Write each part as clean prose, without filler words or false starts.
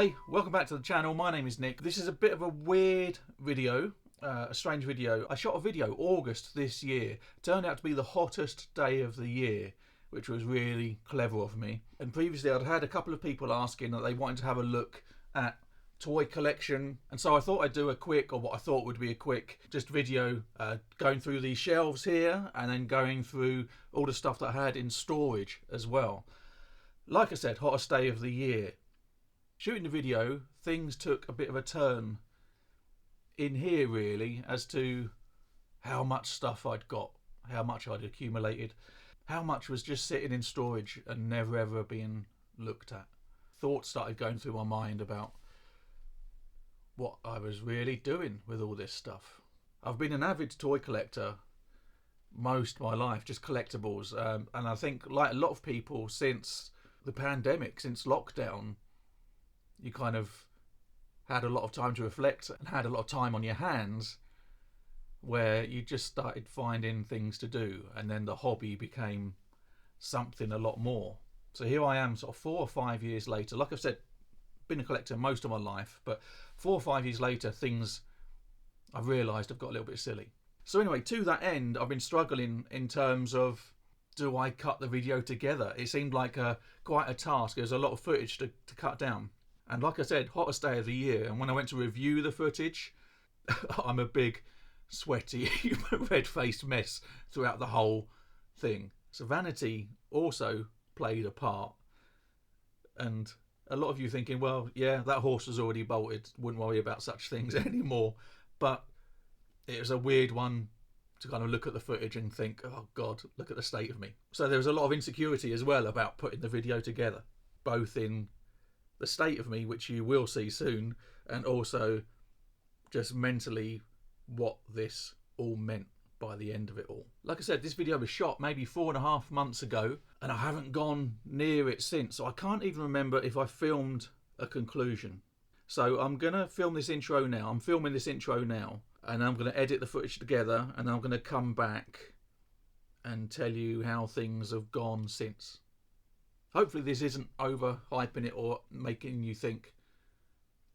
Hey, welcome back to the channel. My name is Nick. This is a bit of a weird video, a strange video. I shot a video August this year. Turned out to be the hottest day of the year, which was really clever of me. And previously I'd had a couple of people asking that they wanted to have a look at toy collection, and so I thought I'd do a quick, or what I thought would be a quick, just video going through these shelves here and then going through all the stuff that I had in storage as well. Like I said, hottest day of the year. Shooting the video, things took a bit of a turn in here really as to how much stuff I'd got, how much I'd accumulated, how much was just sitting in storage and never ever being looked at. Thoughts started going through my mind about what I was really doing with all this stuff. I've been an avid toy collector most of my life, just collectibles, and I think like a lot of people since the pandemic, since lockdown, you kind of had a lot of time to reflect and had a lot of time on your hands where you just started finding things to do, and then the hobby became something a lot more. So here I am sort of 4 or 5 years later. Like I've said, been a collector most of my life, but 4 or 5 years later things I've realised have got a little bit silly. So anyway, to that end, I've been struggling in terms of, do I cut the video together? It seemed like quite a task. There's a lot of footage to cut down. And like I said, hottest day of the year. And when I went to review the footage, I'm a big, sweaty, red-faced mess throughout the whole thing. So vanity also played a part. And a lot of you thinking, well, yeah, that horse was already bolted. Wouldn't worry about such things anymore. But it was a weird one to kind of look at the footage and think, oh God, look at the state of me. So there was a lot of insecurity as well about putting the video together, both in the state of me, which you will see soon, and also just mentally what this all meant by the end of it all. Like I said, this video was shot maybe 4.5 months ago, and I haven't gone near it since, so I can't even remember if I filmed a conclusion. So I'm gonna film this intro now. I'm filming this intro now, and I'm gonna edit the footage together, and I'm gonna come back and tell you how things have gone since. Hopefully this isn't overhyping it or making you think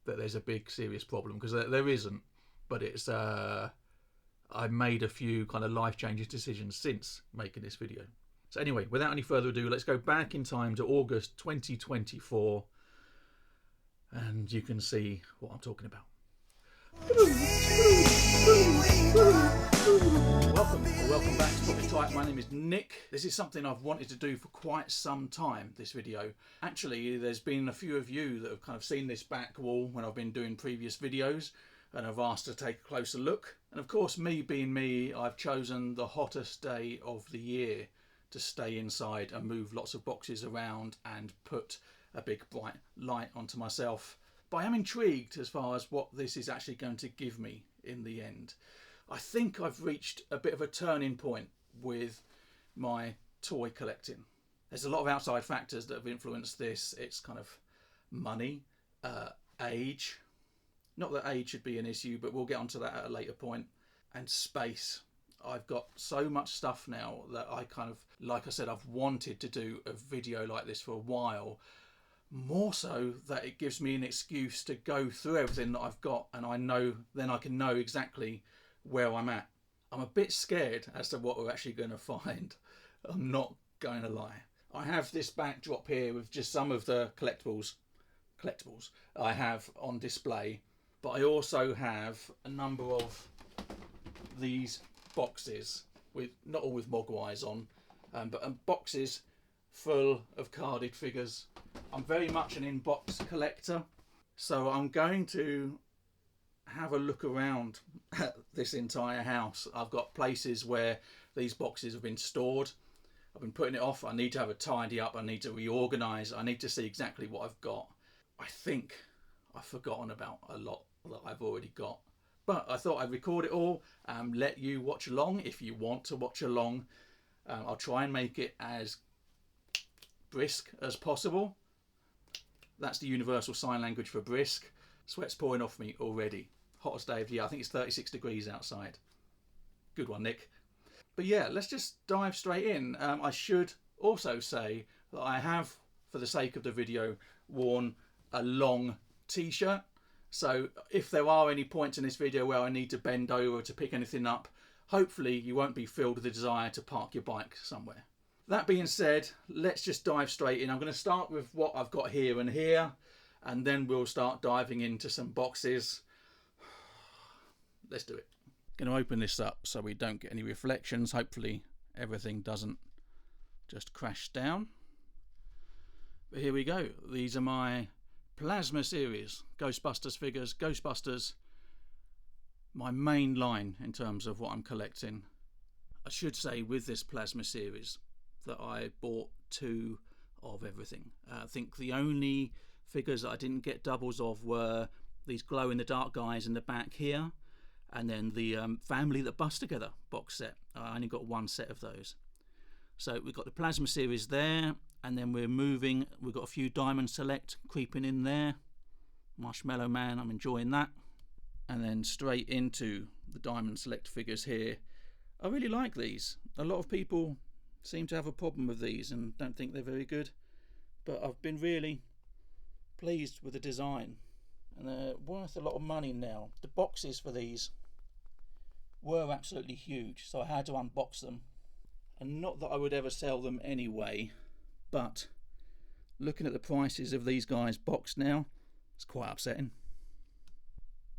that there's a big serious problem, because there isn't, but it's I made a few kind of life-changing decisions since making this video. So anyway, without any further ado, let's go back in time to August 2024 and you can see what I'm talking about. Welcome back to Pocket Type. My name is Nick. This is something I've wanted to do for quite some time, this video. Actually, there's been a few of you that have kind of seen this back wall when I've been doing previous videos and have asked to take a closer look. And of course, me being me, I've chosen the hottest day of the year to stay inside and move lots of boxes around and put a big bright light onto myself. But I am intrigued as far as what this is actually going to give me in the end. I think I've reached a bit of a turning point with my toy collecting. There's a lot of outside factors that have influenced this. It's kind of money, age. Not that age should be an issue, but we'll get onto that at a later point. And space. I've got so much stuff now that I kind of, like I said, I've wanted to do a video like this for a while. More so that it gives me an excuse to go through everything that I've got, and I know, then I can know exactly where I'm at. I'm a bit scared as to what we're actually going to find. I'm not going to lie. I have this backdrop here with just some of the collectibles I have on display, but I also have a number of these boxes with, not all with Mogwais on, but boxes full of carded figures. I'm very much an in-box collector, so I'm going to have a look around at this entire house. I've got places where these boxes have been stored. I've been putting it off. I need to have a tidy up. I need to reorganise. I need to see exactly what I've got. I think I've forgotten about a lot that I've already got. But I thought I'd record it all and let you watch along if you want to watch along. I'll try and make it as brisk as possible. That's the universal sign language for brisk. Sweat's pouring off me already. Hottest day of the year. I think it's 36 degrees outside. Good one, Nick. But yeah, let's just dive straight in. I should also say that I have, for the sake of the video, worn a long t-shirt. So if there are any points in this video where I need to bend over to pick anything up, hopefully you won't be filled with the desire to park your bike somewhere. That being said, let's just dive straight in. I'm going to start with what I've got here and here, and then we'll start diving into some boxes. Let's do it. Going to open this up so we don't get any reflections. Hopefully everything doesn't just crash down. But here we go. These are my Plasma series Ghostbusters figures. Ghostbusters, my main line in terms of what I'm collecting. I should say with this Plasma series that I bought 2 of everything. I think the only figures that I didn't get doubles of were these glow in the dark guys in the back here, and then the Family That Bust Together box set. I only got 1 set of those. So we've got the Plasma series there, and then we're moving. We've got a few Diamond Select creeping in there. Marshmallow Man, I'm enjoying that. And then straight into the Diamond Select figures here. I really like these. A lot of people seem to have a problem with these and don't think they're very good, but I've been really pleased with the design, and they're worth a lot of money now. The boxes for these were absolutely huge, so I had to unbox them. And not that I would ever sell them anyway, but looking at the prices of these guys boxed now, it's quite upsetting.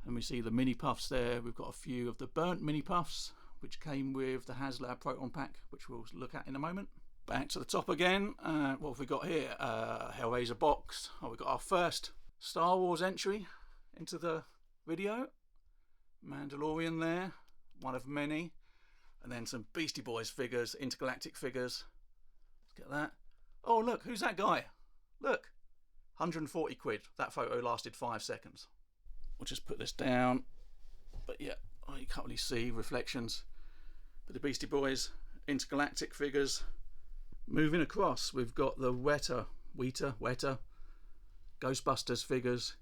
And we see the mini puffs there. We've got a few of the burnt mini puffs, which came with the Hasbro Proton Pack, which we'll look at in a moment. Back to the top again. What have we got here? Hellraiser box. Oh, we've got our first Star Wars entry into the video. Mandalorian there, one of many. And then some Beastie Boys figures, intergalactic figures. Let's get that. Oh, look, who's that guy? Look, 140 quid. That photo lasted 5 seconds. We'll just put this down. But yeah, oh, you can't really see reflections. But the Beastie Boys, intergalactic figures. Moving across, we've got the Weta Ghostbusters figures.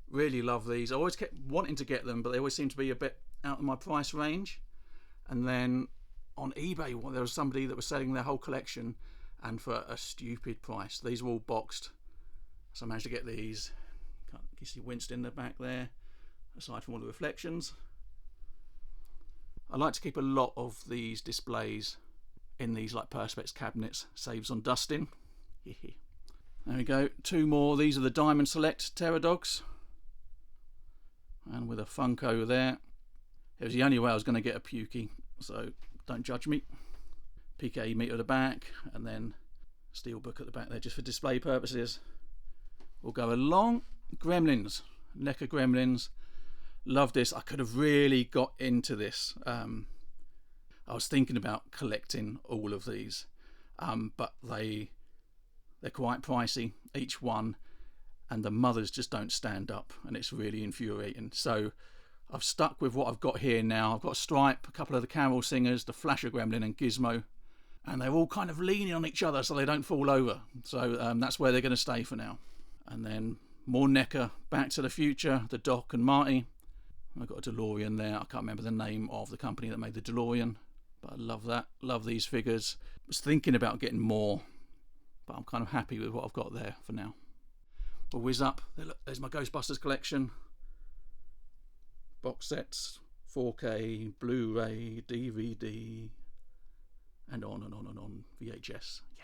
Really love these. I always kept wanting to get them, but they always seem to be a bit out of my price range. And then on eBay, there was somebody that was selling their whole collection, and for a stupid price. These were all boxed, so I managed to get these. You see Winston in the back there, aside from all the reflections. I like to keep a lot of these displays in these like Perspex cabinets, saves on dusting. There we go, 2 more. These are the Diamond Select Pterodogs, and with a Funko there. It was the only way I was going to get a Pukey, so don't judge me. PKE meter at the back, and then Steelbook at the back there just for display purposes. We'll go along. Gremlins, NECA Gremlins. Love this. I could have really got into this. I was thinking about collecting all of these, but they're quite pricey, each one, and the mothers just don't stand up, and it's really infuriating. So I've stuck with what I've got here now. I've got Stripe, a couple of the Carol Singers, the Flasher Gremlin and Gizmo, and they're all kind of leaning on each other so they don't fall over. So that's where they're going to stay for now. And then more NECA, Back to the Future, the Doc and Marty. I've got a DeLorean there. I can't remember the name of the company that made the DeLorean, but I love that. Love these figures. I was thinking about getting more, but I'm kind of happy with what I've got there for now. We'll whiz up. There's my Ghostbusters collection. Box sets, 4K, Blu-ray, DVD, and on and on and on. VHS. Yeah.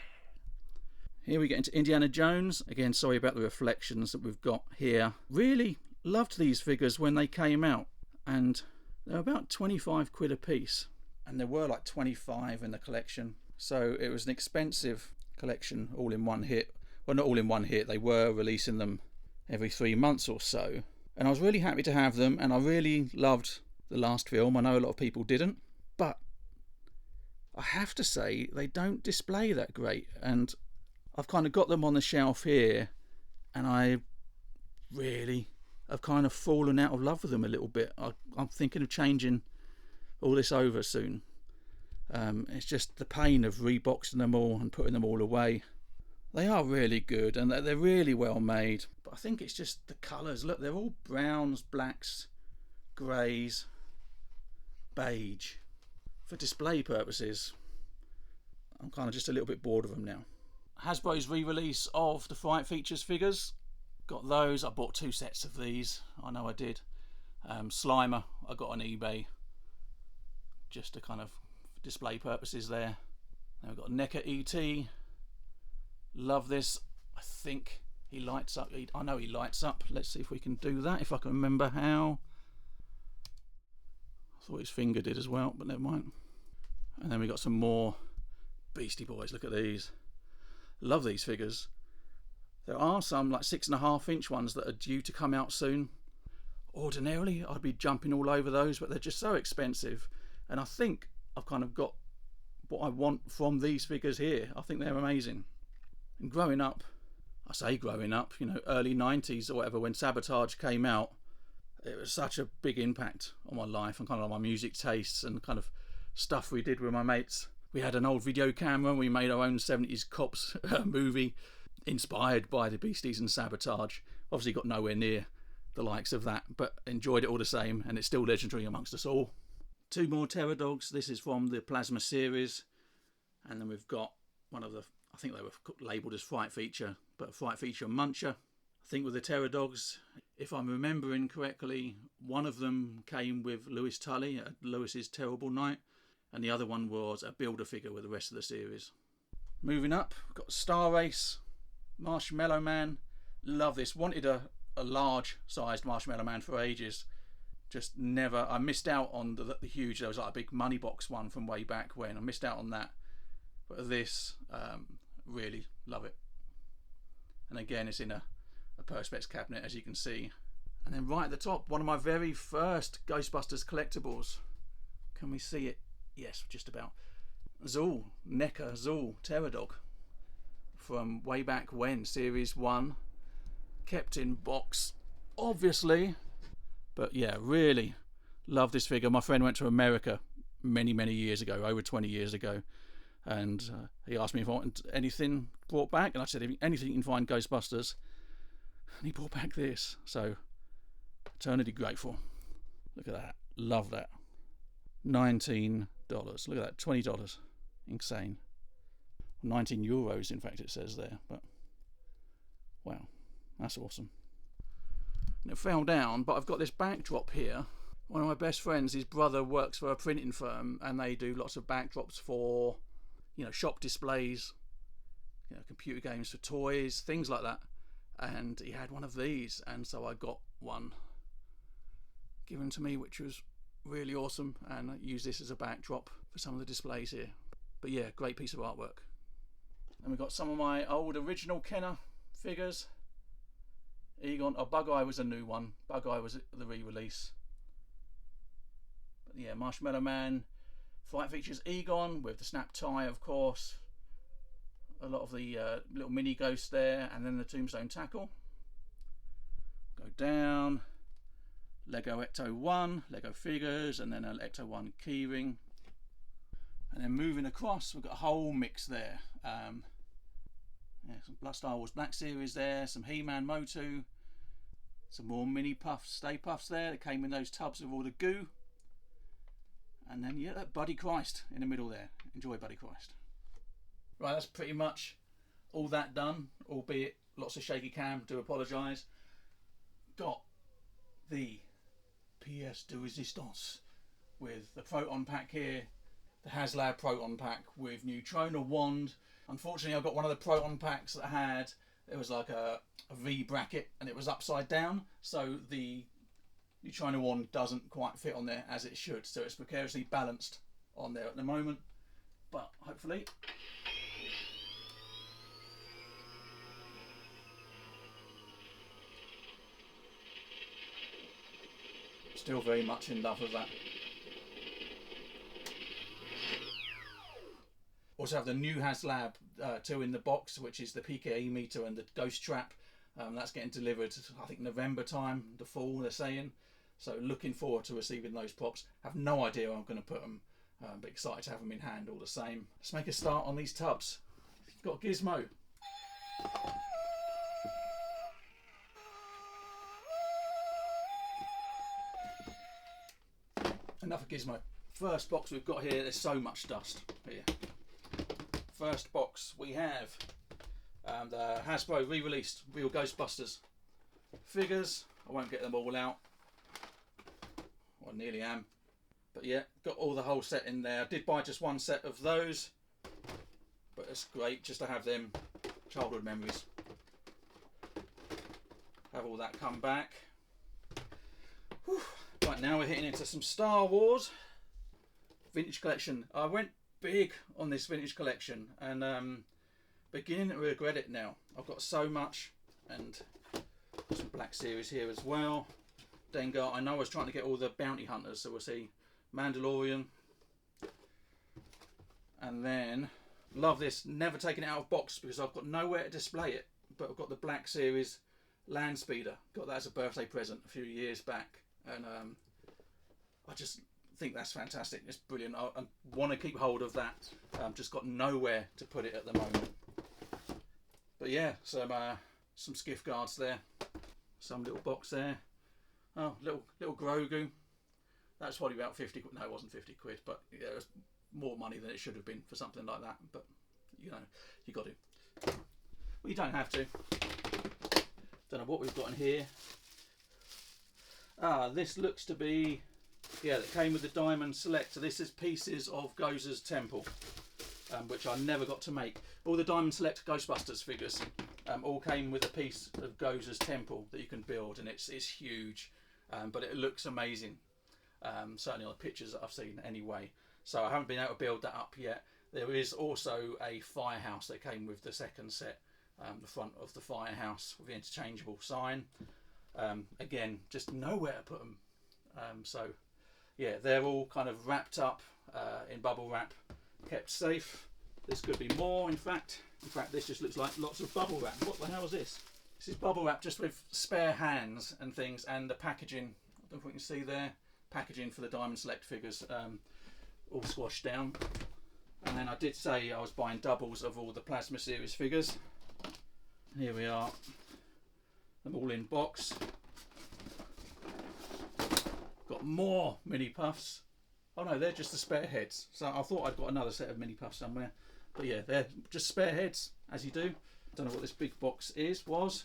Here we get into Indiana Jones. Again, sorry about the reflections that we've got here. Really loved these figures when they came out, and they're about 25 quid a piece, and there were like 25 in the collection, so it was an expensive collection all in one hit. Well, not all in one hit, they were releasing them every 3 months or so, and I was really happy to have them, and I really loved the last film. I know a lot of people didn't, but I have to say they don't display that great, and I've kind of got them on the shelf here, and I really have kind of fallen out of love with them a little bit. I'm thinking of changing all this over soon. It's just the pain of reboxing them all and putting them all away. They are really good, and they're really well made, but I think it's just the colours. Look, they're all browns, blacks, greys, beige. For display purposes, I'm kind of just a little bit bored of them now. Hasbro's re-release of the Fright Features figures. got those. I bought 2 sets of these. I know I did. Slimer I got on eBay, just to kind of display purposes there. Then we've got NECA ET. Love this. I think he lights up. I know he lights up. Let's see if we can do that, if I can remember how. I thought his finger did as well, but never mind. And then we got some more Beastie Boys. Look at these. Love these figures. There are some like 6.5-inch ones that are due to come out soon. Ordinarily I'd be jumping all over those, but they're just so expensive, and I think I've kind of got what I want from these figures here. I think they're amazing. And growing up, I say growing up, you know, early 90s or whatever, when Sabotage came out, it was such a big impact on my life and kind of my music tastes and kind of stuff we did with my mates. We had an old video camera and we made our own 70s cops movie inspired by the Beasties and Sabotage. Obviously got nowhere near the likes of that, but enjoyed it all the same, and it's still legendary amongst us all. 2 more Terror Dogs. This is from the Plasma series, and then we've got one of the, I think they were labelled as Fright Feature, but a Fright Feature Muncher. I think with the Terror Dogs, if I'm remembering correctly, one of them came with Lewis Tully at Lewis's Terrible Night, and the other one was a builder figure with the rest of the series. Moving up, we've got Star Race, Marshmallow Man. Love this. Wanted a large sized Marshmallow Man for ages. Just never. I missed out on the huge. There was like a big money box one from way back when. I missed out on that. But this, really love it. And again, it's in a Perspex cabinet, as you can see. And then right at the top, one of my very first Ghostbusters collectibles. Can we see it? Yes, just about. Zool, NECA Zool Terror Dog from way back when, Series 1. Kept in box, obviously. But yeah, really love this figure. My friend went to America many years ago, over 20 years ago, and he asked me if I wanted anything brought back, and I said anything you can find Ghostbusters, and he brought back this. So eternity grateful. Look at that. Love that. $19. Look at that. $20. Insane. 19 euros, in fact, it says there. But wow, that's awesome. And it fell down, but I've got this backdrop here. One of my best friends, his brother works for a printing firm, and they do lots of backdrops for, you know, shop displays, you know, computer games for toys, things like that. And he had one of these, and so I got one given to me, which was really awesome, and I use this as a backdrop for some of the displays here. But yeah, great piece of artwork. And we've got some of my old original Kenner figures. Egon, Bug-Eye was a new one. Bug-Eye was the re-release. But yeah, Marshmallow Man. Fright Features Egon with the snap tie, of course. A lot of the little mini ghosts there, and then the Tombstone Tackle. Go down. Lego Ecto 1, Lego figures, and then an Ecto 1 keyring. And then moving across, we've got a whole mix there. Yeah, some Star Wars Black Series there, some He-Man Motu, some more mini puffs, Stay Puffs there that came in those tubs with all the goo. And then, yeah, that Buddy Christ in the middle there. Enjoy Buddy Christ. Right, that's pretty much all that done, albeit lots of shaky cam, do apologise. Got the pièce de résistance with the Proton Pack here, the HasLab Proton Pack with Neutrona Wand. Unfortunately, I got one of the Proton Packs that had, it was like a V bracket and it was upside down, so the Neutrona Wand doesn't quite fit on there as it should, so it's precariously balanced on there at the moment, but hopefully. Still very much in love with that. Also have the new HasLab 2 in the box, which is the PKE meter and the Ghost Trap. That's getting delivered, I think, November time, the fall, they're saying. So looking forward to receiving those props. Have no idea where I'm going to put them, but excited to have them in hand all the same. Let's make a start on these tubs. Got Gizmo. Enough of Gizmo. First box we've got here, there's so much dust here. First box we have the Hasbro re-released Real Ghostbusters. figures. I won't get them all out. Well, I nearly am. But yeah, got all the whole set in there. I did buy just one set of those, but it's great just to have them childhood memories. Have all that come back. Whew. Right, now we're hitting into some Star Wars vintage collection. I went big on this vintage collection and beginning to regret it now. I've got so much, and some Black Series here as well. Dengar, I know I was trying to get all the bounty hunters, so we'll see Mandalorian. And then, love this, never taken it out of box because I've got nowhere to display it, but I've got the Black Series Land Speeder. Got that as a birthday present a few years back, and I just think that's fantastic. It's brilliant. I want to keep hold of that. Just got nowhere to put it at the moment. But yeah, some skiff guards there, some little box there. Oh, little Grogu. That's probably about 50 quid. No, it wasn't 50 quid, but yeah, it was more money than it should have been for something like that. But you know, you got to. Well, you don't have to. Don't know what we've got in here. Ah, this looks to be, yeah, that came with the Diamond Select. So this is pieces of Goza's Temple, which I never got to make. All the Diamond Select Ghostbusters figures all came with a piece of Goza's Temple that you can build, and it's huge, but it looks amazing. Certainly on the pictures that I've seen anyway. So I haven't been able to build that up yet. There is also a firehouse that came with the second set, the front of the firehouse with the interchangeable sign. Again, just nowhere to put them. So yeah, they're all kind of wrapped up in bubble wrap, kept safe. This could be more, in fact. In fact, this just looks like lots of bubble wrap. What the hell is this? This is bubble wrap just with spare hands and things, and the packaging. I don't know if we can see there. Packaging for the Diamond Select figures, all squashed down. And then I did say I was buying doubles of all the Plasma Series figures. Here we are, them all in box. Got more mini puffs. Oh no, they're just the spare heads. So I thought I'd got another set of mini puffs somewhere. But yeah, they're just spare heads, as you do. Don't know what this big box was.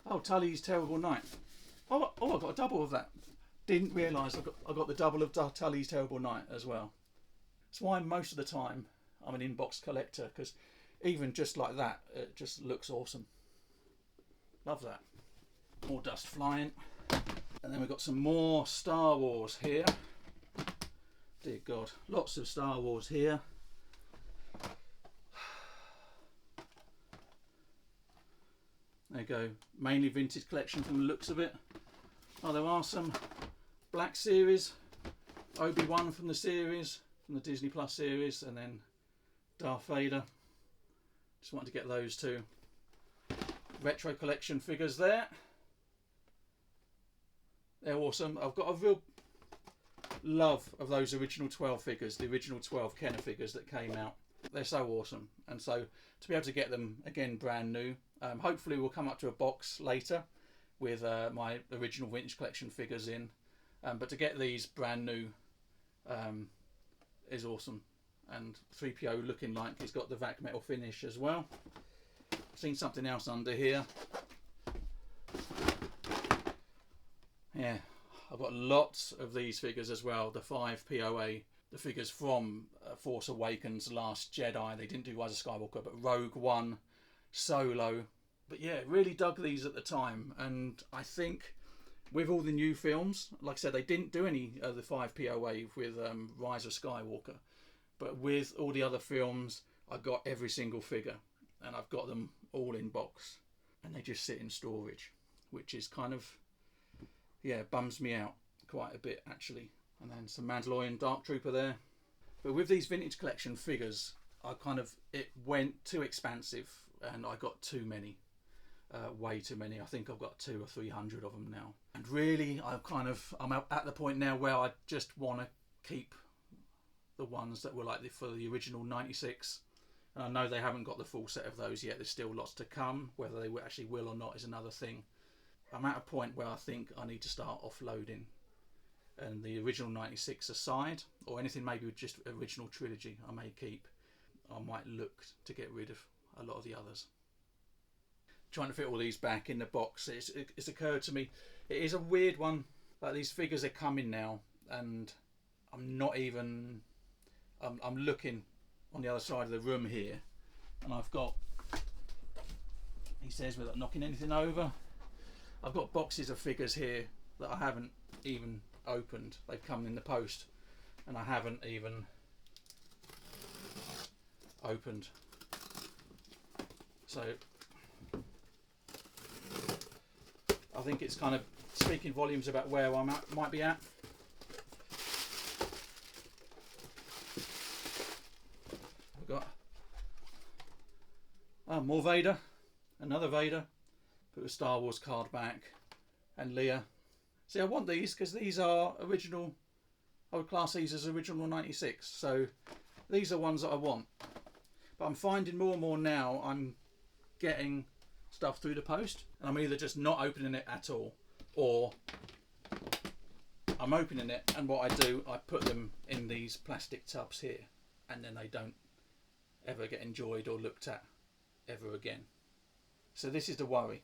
Oh, Tully's Terrible Night. Oh, I got a double of that. Didn't realise I got the double of Tully's Terrible Night as well. That's why most of the time I'm an in-box collector, because even just like that, it just looks awesome. Love that. More dust flying. And then we've got some more Star Wars here. Dear God, lots of Star Wars here. There you go, mainly vintage collection from the looks of it. Oh, there are some Black Series, Obi-Wan from the series, from the Disney Plus series, and then Darth Vader. Just wanted to get those two. Retro collection figures there. They're awesome. I've got a real love of those original 12 figures, the original 12 Kenner figures that came out. They're so awesome, and so to be able to get them again brand new, hopefully we'll come up to a box later with my original vintage collection figures in, but to get these brand new is awesome. And 3PO looking like he's got the vac metal finish as well. I've seen something else under here. Yeah, I've got lots of these figures as well. The 5 POA, the figures from Force Awakens, Last Jedi. They didn't do Rise of Skywalker, but Rogue One, Solo. But yeah, really dug these at the time. And I think with all the new films, like I said, they didn't do any of the 5 POA with Rise of Skywalker. But with all the other films, I got every single figure. And I've got them all in box. And they just sit in storage, which is kind of, yeah, bums me out quite a bit actually. And then some Mandalorian Dark Trooper there. But with these vintage collection figures, it went too expansive and I got too many. Way too many. I think I've got 200 or 300 of them now. And really, I'm at the point now where I just want to keep the ones that were like for the original 96. And I know they haven't got the full set of those yet. There's still lots to come. Whether they actually will or not is another thing. I'm at a point where I think I need to start offloading. And the original 96 aside, or anything maybe with just original trilogy I may keep, I might look to get rid of a lot of the others. trying to fit all these back in the box. It's occurred to me, it is a weird one. Like these figures are coming now, and I'm not even. I'm looking on the other side of the room here, and I've got. He says without knocking anything over, I've got boxes of figures here that I haven't even opened. They've come in the post, and I haven't even opened. So I think it's kind of speaking volumes about where I might be at. We've got more Vader, another Vader, put a Star Wars card back, and Leia. See, I want these because these are original. I would class these as original 96, so these are ones that I want. But I'm finding more and more now I'm getting stuff through the post, and I'm either just not opening it at all, or I'm opening it, and what I do, I put them in these plastic tubs here, and then they don't ever get enjoyed or looked at ever again. So this is the worry.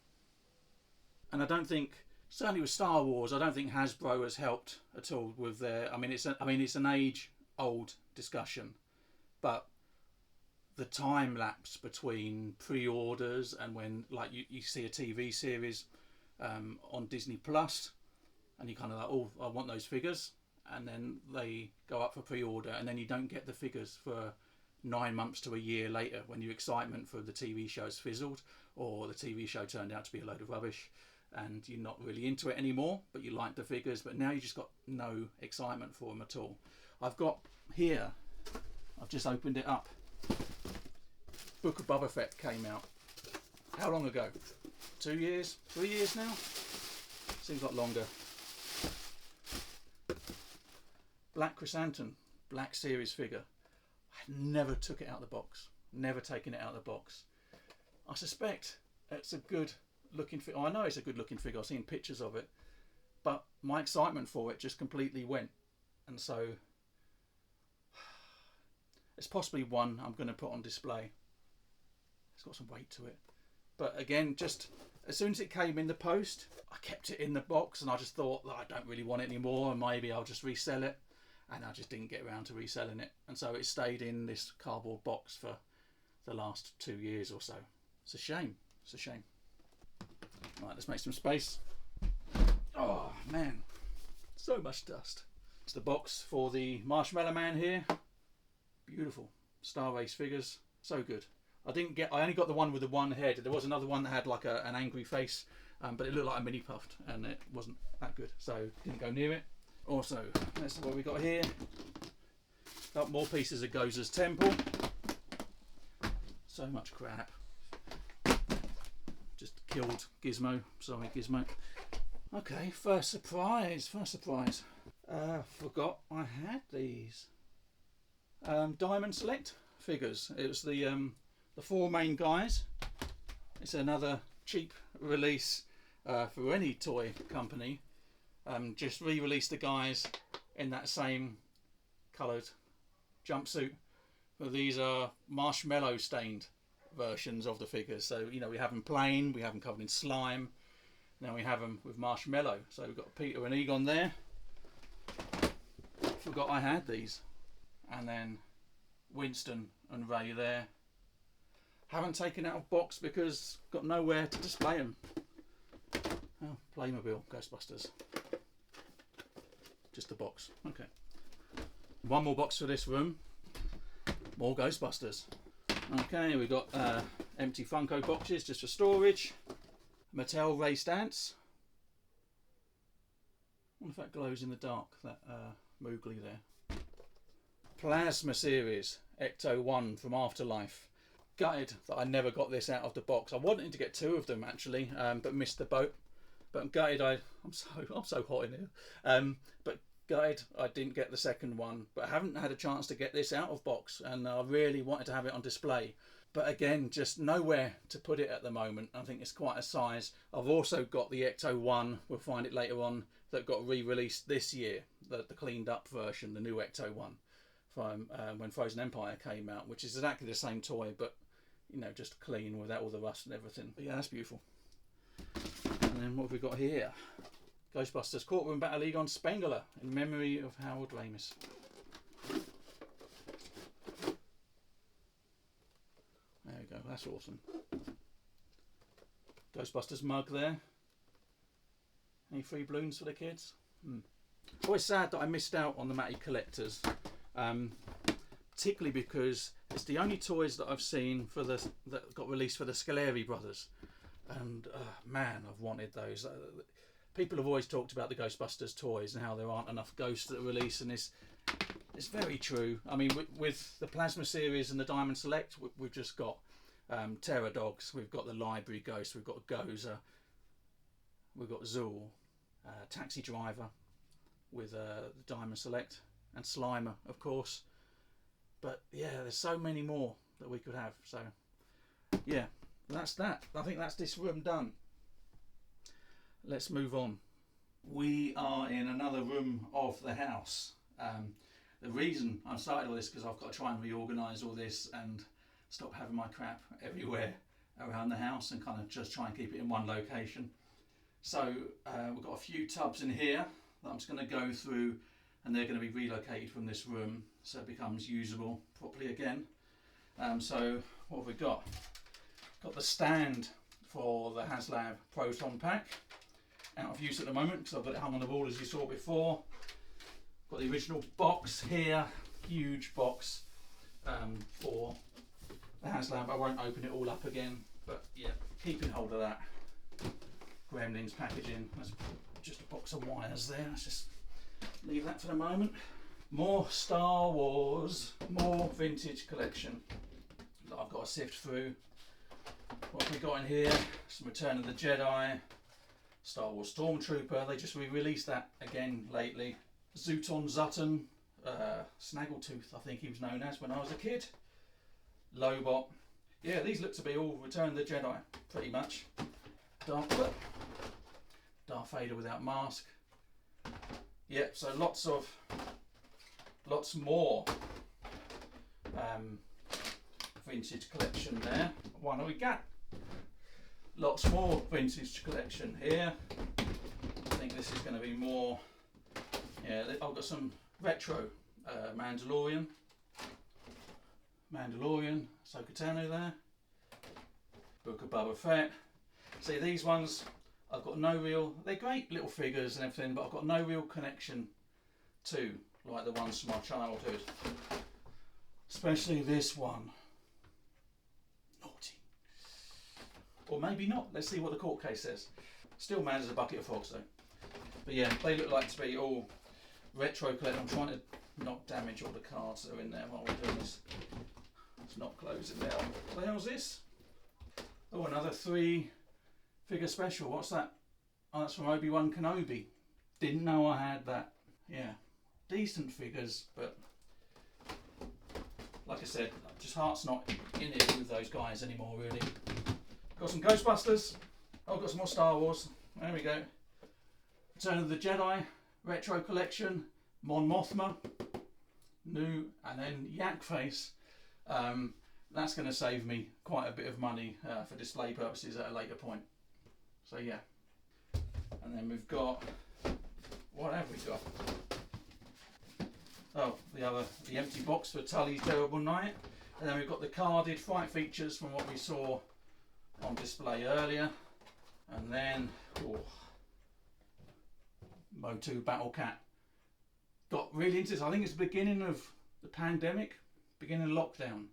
And I don't think, certainly with Star Wars, I don't think Hasbro has helped at all with their. I mean, it's an age-old discussion, but the time lapse between pre-orders and when, like, you see a TV series on Disney Plus, and you kind of like, oh, I want those figures, and then they go up for pre-order, and then you don't get the figures for 9 months to a year later when your excitement for the TV show's fizzled, or the TV show turned out to be a load of rubbish, and you're not really into it anymore, but you like the figures, but now you just got no excitement for them at all. I've got here, I've just opened it up. Book of Boba Fett came out. How long ago? 2 years? 3 years now? Seems like longer. Black Chrysanthemum, Black Series figure. I never took it out of the box. Never taken it out of the box. I suspect it's a good looking figure. I know it's a good looking figure. I've seen pictures of it. But my excitement for it just completely went. And so it's possibly one I'm going to put on display. It's got some weight to it. But again, just as soon as it came in the post, I kept it in the box, and I just thought that I don't really want it anymore, and maybe I'll just resell it. And I just didn't get around to reselling it. And so it stayed in this cardboard box for the last 2 years or so. It's a shame. It's a shame. Right, let's make some space. Oh, man. So much dust. It's the box for the Marshmallow Man here. Beautiful. Star Race figures. So good. I only got the one with the one head. There was another one that had like an angry face, but it looked like a mini puffed, and it wasn't that good, so didn't go near it. Also, that's what we got here. Got more pieces of Goza's Temple. So much crap. Just killed Gizmo. Sorry, Gizmo. Okay, first surprise. First surprise. Forgot I had these. Diamond Select figures. It was the 4 main guys. It's another cheap release for any toy company. Just re-released the guys in that same coloured jumpsuit. But these are marshmallow stained versions of the figures. So, you know, we have them plain, we have them covered in slime. Now we have them with marshmallow. So we've got Peter and Egon there. Forgot I had these. And then Winston and Ray there. Haven't taken out of box because got nowhere to display them. Oh, Playmobil, Ghostbusters. Just the box. Okay. One more box for this room. More Ghostbusters. Okay, we've got empty Funko boxes just for storage. Mattel Ray Stance. I wonder if that glows in the dark, that Moogly there. Plasma Series Ecto 1 from Afterlife. Gutted that I never got this out of the box. I wanted to get 2 of them actually, but missed the boat. But I'm gutted. I'm so hot in here. But gutted I didn't get the second one. But I haven't had a chance to get this out of box, and I really wanted to have it on display. But again, just nowhere to put it at the moment. I think it's quite a size. I've also got the Ecto 1. We'll find it later on. That got re-released this year. The cleaned up version, the new Ecto 1 from when Frozen Empire came out, which is exactly the same toy, but you know, just clean without all the rust and everything. But yeah, that's beautiful. And then what have we got here? Ghostbusters Courtroom Battle League on Spengler in memory of Harold Ramis. There we go, that's awesome. Ghostbusters mug there. Any free balloons for the kids? It's always sad that I missed out on the Matty Collectors, particularly because it's the only toys that I've seen for that got released for the Scoleri brothers, and man, I've wanted those. People have always talked about the Ghostbusters toys and how there aren't enough ghosts that are released, and it's very true. I mean, with the Plasma series and the Diamond Select, we've just got Terror Dogs, we've got the Library Ghost, we've got Gozer, we've got Zool, Taxi Driver with the Diamond Select, and Slimer, of course. But yeah, there's so many more that we could have. So yeah, that's that. I think that's this room done. Let's move on. We are in another room of the house. The reason I started all this because I've got to try and reorganise all this and stop having my crap everywhere around the house and kind of just try and keep it in one location. So we've got a few tubs in here that I'm just going to go through, and they're going to be relocated from this room so it becomes usable properly again. So what have we got? Got the stand for the HasLab Proton Pack, out of use at the moment because I've got it hung on the wall as you saw before. Got the original box here, huge box for the HasLab. I won't open it all up again, but yeah, keeping hold of that. Gremlins packaging, there's just a box of wires there, let's just leave that for the moment. More Star Wars, more vintage collection that I've got to sift through. What have we got in here? Some Return of the Jedi, Star Wars Stormtrooper, they just re-released that again lately. Zooton Zutton, Snaggletooth I think he was known as when I was a kid. Lobot. Yeah, these look to be all Return of the Jedi, pretty much. Darth Vader without mask. Yep, so lots more vintage collection there. What have we got? Lots more vintage collection here. I think this is going to be more. Yeah, I've got some retro Mandalorian, Ahsoka Tano there. Book of Boba Fett. See, these ones I've got no real, they're great little figures and everything, but I've got no real connection to, like the ones from my childhood. Especially this one. Naughty. Or maybe not. Let's see what the court case says. Still mad as a bucket of frogs though. But yeah, they look like to be all retro collection. I'm trying to not damage all the cards that are in there while we're doing this. It's not closing now. What the hell's this? Oh, another 3 figure special. What's that? Oh, that's from Obi-Wan Kenobi. Didn't know I had that. Yeah, decent figures, but like I said, just heart's not in it with those guys anymore really. Got some Ghostbusters. Oh, got some more Star Wars. There we go. Return of the Jedi retro collection. Mon Mothma. New, and then Yak Face. That's going to save me quite a bit of money for display purposes at a later point. So yeah. And then we've got, what have we got? Oh, the empty box for Tully's Terrible Night. And then we've got the carded Fright Features from what we saw on display earlier. And then, Motu Battle Cat. Got really into this. I think it's the beginning of the pandemic, beginning of lockdown.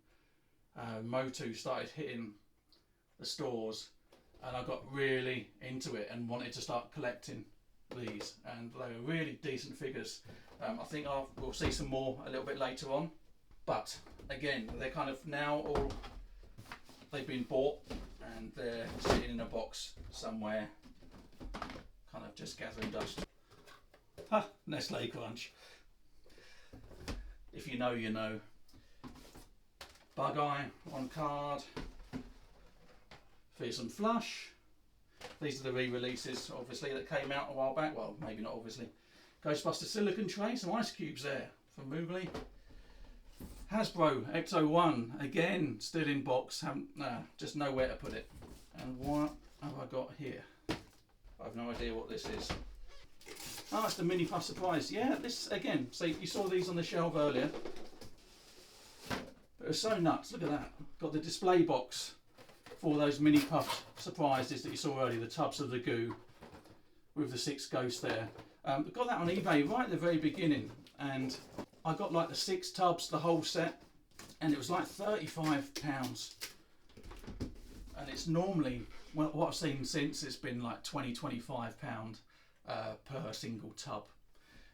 Motu started hitting the stores, and I got really into it and wanted to start collecting these, and they were really decent figures. I think we'll see some more a little bit later on, but again, they're kind of now all, they've been bought and they're sitting in a box somewhere, kind of just gathering dust. Ha! Nestle Crunch. If you know, you know. Bug Eye, 1 card. Fearsome Flush. These are the re-releases, obviously, that came out a while back. Well, maybe not obviously. Ghostbusters Silicon Tray, some ice cubes there from Moogly. Hasbro X01, again, still in box, just nowhere to put it. And what have I got here? I have no idea what this is. Oh, it's the Mini Puff Surprise. Yeah, this, again, so you saw these on the shelf earlier. It was so nuts, look at that. Got the display box for those Mini Puff Surprises that you saw earlier, the tubs of the goo with the 6 ghosts there. Got that on eBay right at the very beginning, and I got like the 6 tubs, the whole set, and it was like £35. And it's normally, well, what I've seen since, it's been like £20–25 per single tub.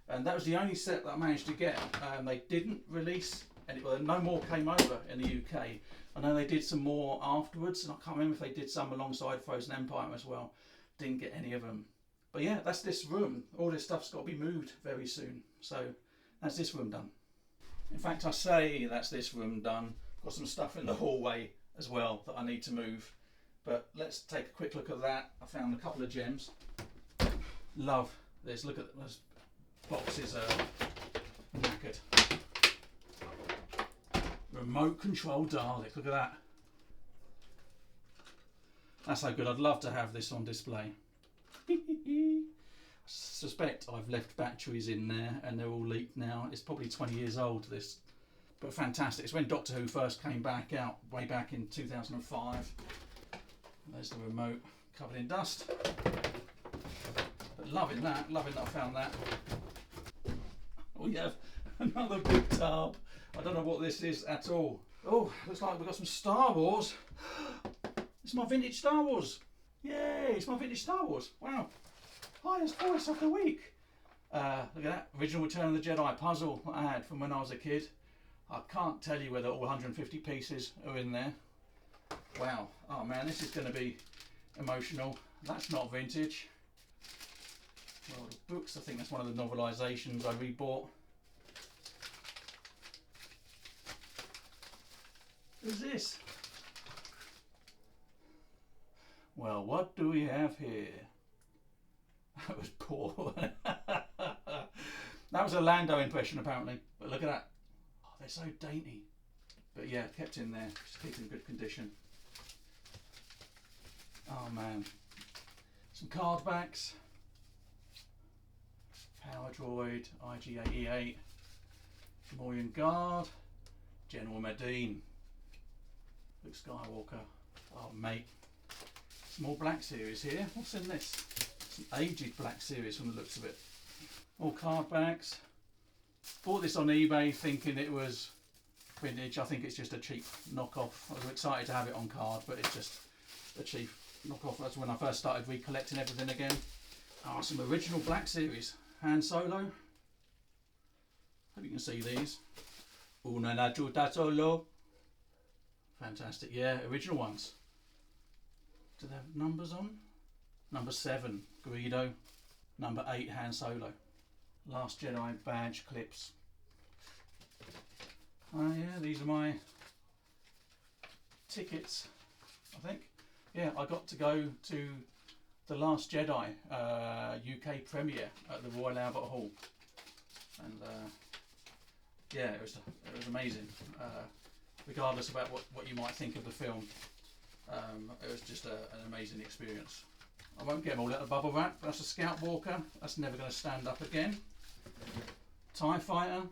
And that was the only set that I managed to get. They didn't release any, well, no more came over in the UK. I know they did some more afterwards, and I can't remember if they did some alongside Frozen Empire as well. Didn't get any of them. But yeah, that's this room. All this stuff's got to be moved very soon. So that's this room done. In fact, I say that's this room done. Got some stuff in the hallway as well that I need to move. But let's take a quick look at that. I found a couple of gems. Love this. Look at those boxes are knackered. Remote control Dalek. Look at that. That's so good. I'd love to have this on display. I suspect I've left batteries in there and they're all leaked now. It's probably 20 years old, this, but fantastic. It's when Doctor Who first came back out, way back in 2005. There's the remote covered in dust. But loving that I found that. We have another big tub. I don't know what this is at all. Oh, looks like we've got some Star Wars. It's my vintage Star Wars. Yay, it's my vintage Star Wars. Wow. Highest voice of the week. Look at that. Original Return of the Jedi puzzle I had from when I was a kid. I can't tell you whether all 150 pieces are in there. Wow. Oh man, this is going to be emotional. That's not vintage. Well, the books, I think that's one of the novelisations I rebought. Who's this? Well, what do we have here? That was poor. That was a Lando impression apparently, but look at that. Oh, they're so dainty. But yeah, kept in there, just keep in good condition. Oh man. Some card backs. Power Droid, IG-88, Gamorrean Guard, General Medine, Luke Skywalker. Oh mate. Some more Black Series here. What's in this? Some aged Black Series from the looks of it. All card backs. Bought this on eBay thinking it was vintage. I think it's just a cheap knockoff. I was excited to have it on card, but it's just a cheap knockoff. That's when I first started recollecting everything again. Oh, some original Black Series. Han Solo. Hope you can see these. Una Nachuta Solo. Fantastic. Yeah, original ones. Do they have numbers on? Number 7, Greedo. Number 8, Han Solo. Last Jedi badge clips. Oh yeah, these are my tickets, I think. Yeah, I got to go to the Last Jedi UK premiere at the Royal Albert Hall. And yeah, it was amazing. Regardless about what you might think of the film. It was just an amazing experience. I won't get them all out of bubble wrap. That's a Scout Walker. That's never going to stand up again. TIE Fighter.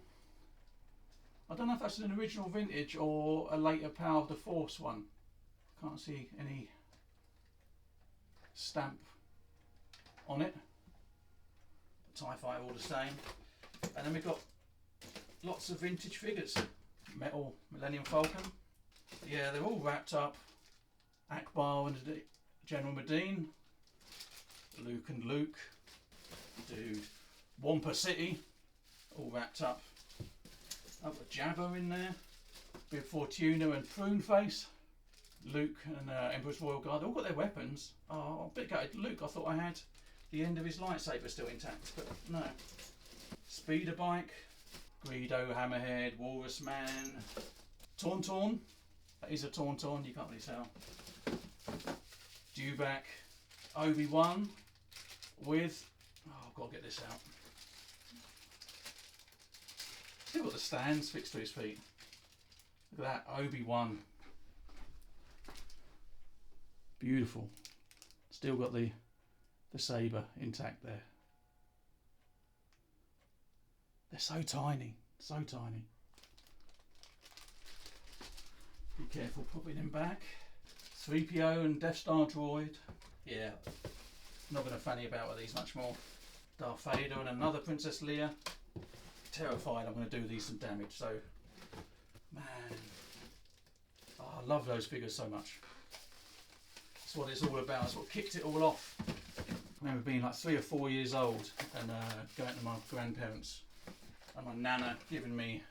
I don't know if that's an original vintage or a later Power of the Force one. Can't see any stamp on it. TIE Fighter all the same. And then we've got lots of vintage figures. Metal Millennium Falcon. Yeah, they're all wrapped up. Akbar and General Medine, Luke and Luke, dude, Wampa City, all wrapped up. I've got Jabba in there, Bib Fortuna and Prune Face, Luke and Emperor's Royal Guard, all got their weapons. Oh, I'm a bit gutted. Luke, I thought I had the end of his lightsaber still intact, but no. Speeder Bike, Greedo, Hammerhead, Walrus Man, Tauntaun. That is a Tauntaun, you can't really tell. Dewback, Obi-Wan with, oh, I've got to get this out. Still got the stands fixed to his feet. Look at that, Obi-Wan. Beautiful. Still got the saber intact there. They're so tiny, so tiny. Be careful popping them back. 3PO and Death Star droid. Yeah, not going to fanny about with these much more. Darth Vader and another Princess Leia. Terrified I'm going to do these some damage, so man, oh, I love those figures so much. That's what it's all about. That's what kicked it all off. I remember being like 3 or 4 years old and going to my grandparents and my nana giving me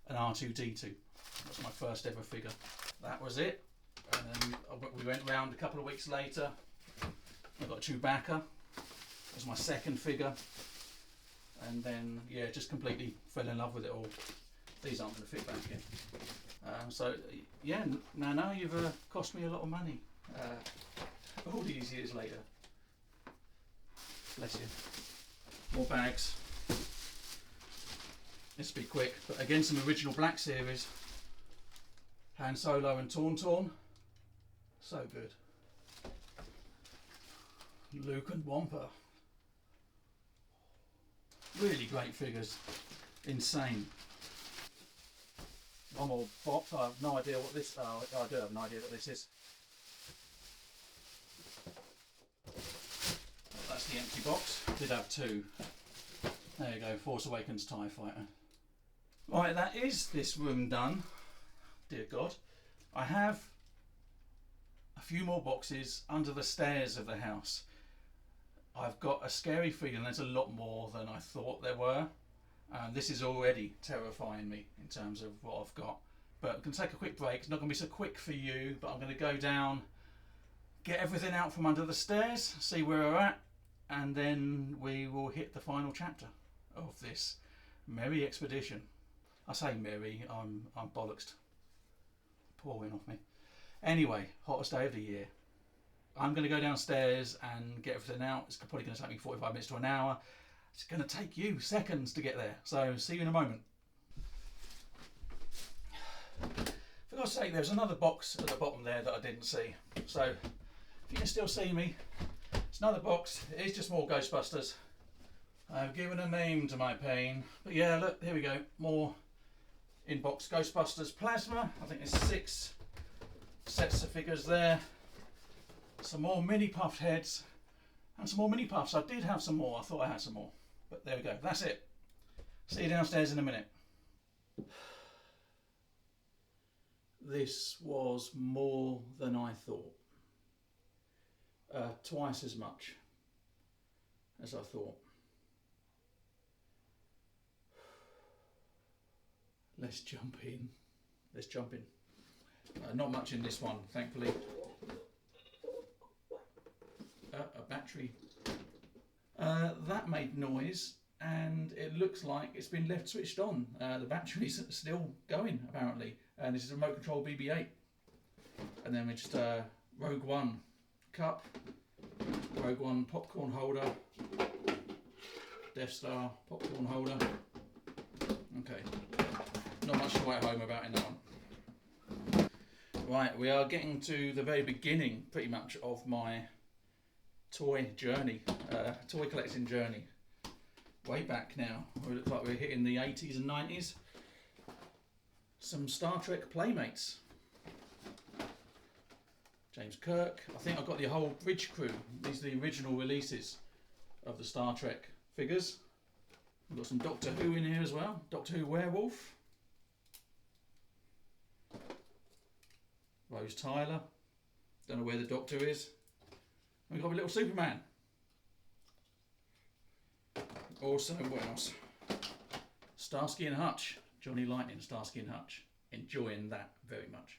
an R2-D2. That's my first ever figure. That was it. And then we went round a couple of weeks later. I got Chewbacca. That was my second figure. And then, yeah, just completely fell in love with it all. These aren't going to fit back in. So, yeah, Nana, you've cost me a lot of money. All these years later. Bless you. More bags. Let's be quick. But again, some original Black Series. Han Solo and Tauntaun. So good. Luke and Wampa. Really great figures. Insane. One more box. I have no idea what this... Oh, I do have no idea what this is. Well, that's the empty box. Did have 2. There you go. Force Awakens TIE Fighter. Right, that is this room done. Dear God. I have a few more boxes under the stairs of the house. I've got a scary feeling there's a lot more than I thought there were. This is already terrifying me in terms of what I've got. But I'm going to take a quick break. It's not going to be so quick for you, but I'm going to go down, get everything out from under the stairs, see where we're at, and then we will hit the final chapter of this merry expedition. I say merry, I'm bollocksed. Pouring off me. Anyway, hottest day of the year. I'm going to go downstairs and get everything out. It's probably going to take me 45 minutes to an hour. It's going to take you seconds to get there. So see you in a moment. For God's sake, there's another box at the bottom there that I didn't see. So if you can still see me, it's another box. It is just more Ghostbusters. I've given a name to my pain. But yeah, look, here we go. More in-box Ghostbusters plasma. I think there's 6 sets of figures there. Some more mini puffed heads and some more mini puffs. I did have some more. I thought I had some more, but there we go. That's it. See you downstairs in a minute. This was more than I thought. Twice as much as I thought. Let's jump in. Let's jump in. Not much in this one, thankfully. A battery. That made noise and it looks like it's been left switched on. The battery's still going apparently. And this is a remote control BB-8. And then we just Rogue One cup, Rogue One popcorn holder, Death Star popcorn holder. Okay, not much to write home about in that one. Right, we are getting to the very beginning pretty much of my toy journey, toy collecting journey. Way back now. We look like we're hitting the 80s and 90s. Some Star Trek Playmates. James Kirk. I think I've got the whole bridge crew. These are the original releases of the Star Trek figures. We've got some Doctor Who in here as well. Doctor Who Werewolf. Rose Tyler. Don't know where the Doctor is. We've got a little Superman. Also, what else? Starsky and Hutch. Johnny Lightning, Starsky and Hutch. Enjoying that very much.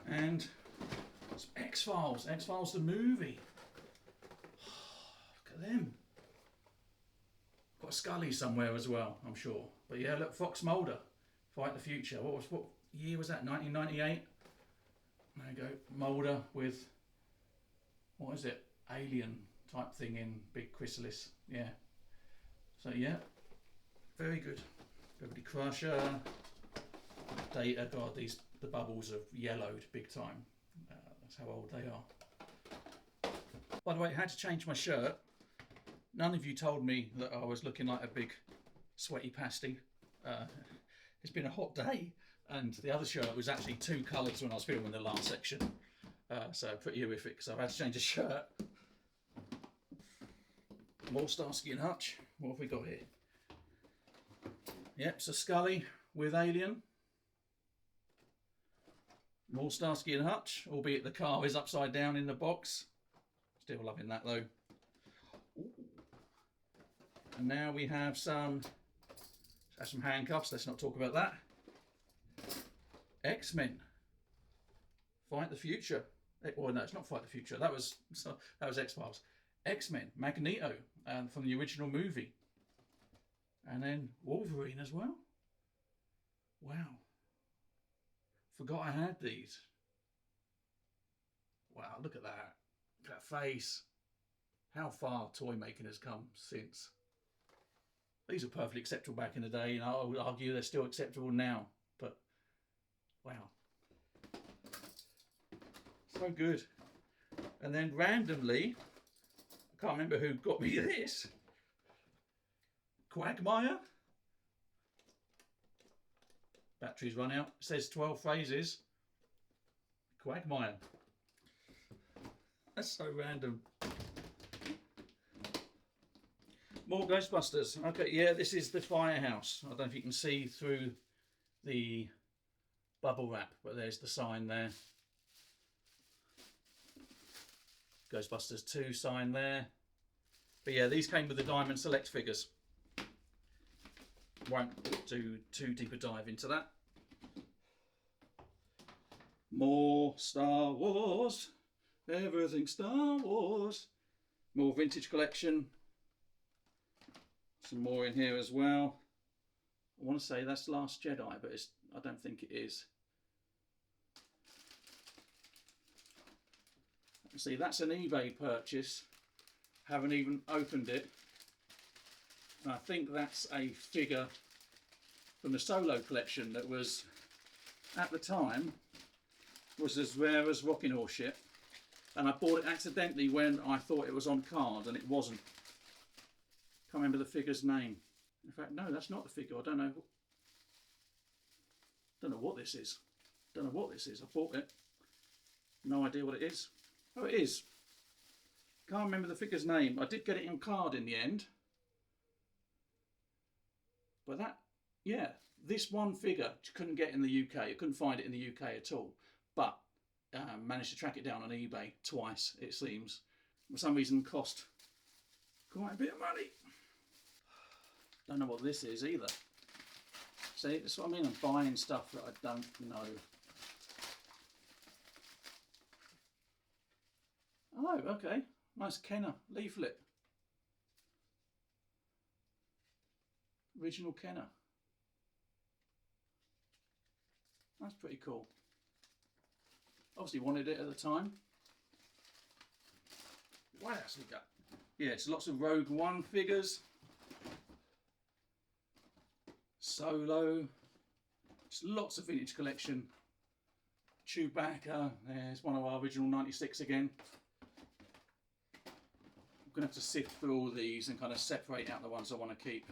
And some X-Files. X-Files the movie. Look at them. Got a Scully somewhere as well, I'm sure. But yeah, look, Fox Mulder. Fight the Future. What year was that? 1998? There you go. Mulder with, what is it? Alien type thing in big chrysalis. Yeah. So yeah, very good. Beverly Crusher. God, the bubbles have yellowed big time. That's how old they are. By the way, I had to change my shirt. None of you told me that I was looking like a big sweaty pasty. It's been a hot day, and the other shirt was actually 2 colours when I was filming the last section. So pretty horrific, so I've had to change a shirt. More Starsky and Hutch. What have we got here? Yep, so Scully with Alien. More Starsky and Hutch, albeit the car is upside down in the box. Still loving that though. Ooh. And now we have some handcuffs. Let's not talk about that. X-Men. Fight the Future. Well, no, it's not Fight the Future. That was X-Files. X-Men, Magneto, from the original movie. And then Wolverine as well. Wow. Forgot I had these. Wow, look at that. Look at that face. How far toy making has come since. These were perfectly acceptable back in the day, and I would argue they're still acceptable now. But, wow. So good. And then randomly, I can't remember who got me this. Quagmire. Batteries run out. It says 12 phrases. Quagmire. That's so random. More Ghostbusters. Okay, yeah, this is the firehouse. I don't know if you can see through the bubble wrap, but there's the sign there. Ghostbusters 2 sign there. But yeah, these came with the Diamond Select figures. Won't do too deep a dive into that. More Star Wars. Everything Star Wars. More vintage collection. Some more in here as well. I want to say that's Last Jedi, but I don't think it is. See, that's an eBay purchase. Haven't even opened it. And I think that's a figure from the Solo collection that was, at the time, was as rare as Rocking Horse shit. And I bought it accidentally when I thought it was on card, and it wasn't. Can't remember the figure's name. In fact, no, that's not the figure. I don't know what this is. Don't know what this is. I bought it. No idea what it is. Oh, it is. Can't remember the figure's name. I did get it on card in the end. But that, yeah, this one figure you couldn't get in the UK. You couldn't find it in the UK at all. But managed to track it down on eBay twice, it seems. For some reason, cost quite a bit of money. Don't know what this is either. See, that's what I mean. I'm buying stuff that I don't know. Oh, okay. Nice Kenner leaflet. Original Kenner. That's pretty cool. Obviously wanted it at the time. What else we got? Yeah, it's lots of Rogue One figures. Solo. Just lots of vintage collection. Chewbacca. There's one of our original 96 again. I'm going to have to sift through all these and kind of separate out the ones I want to keep.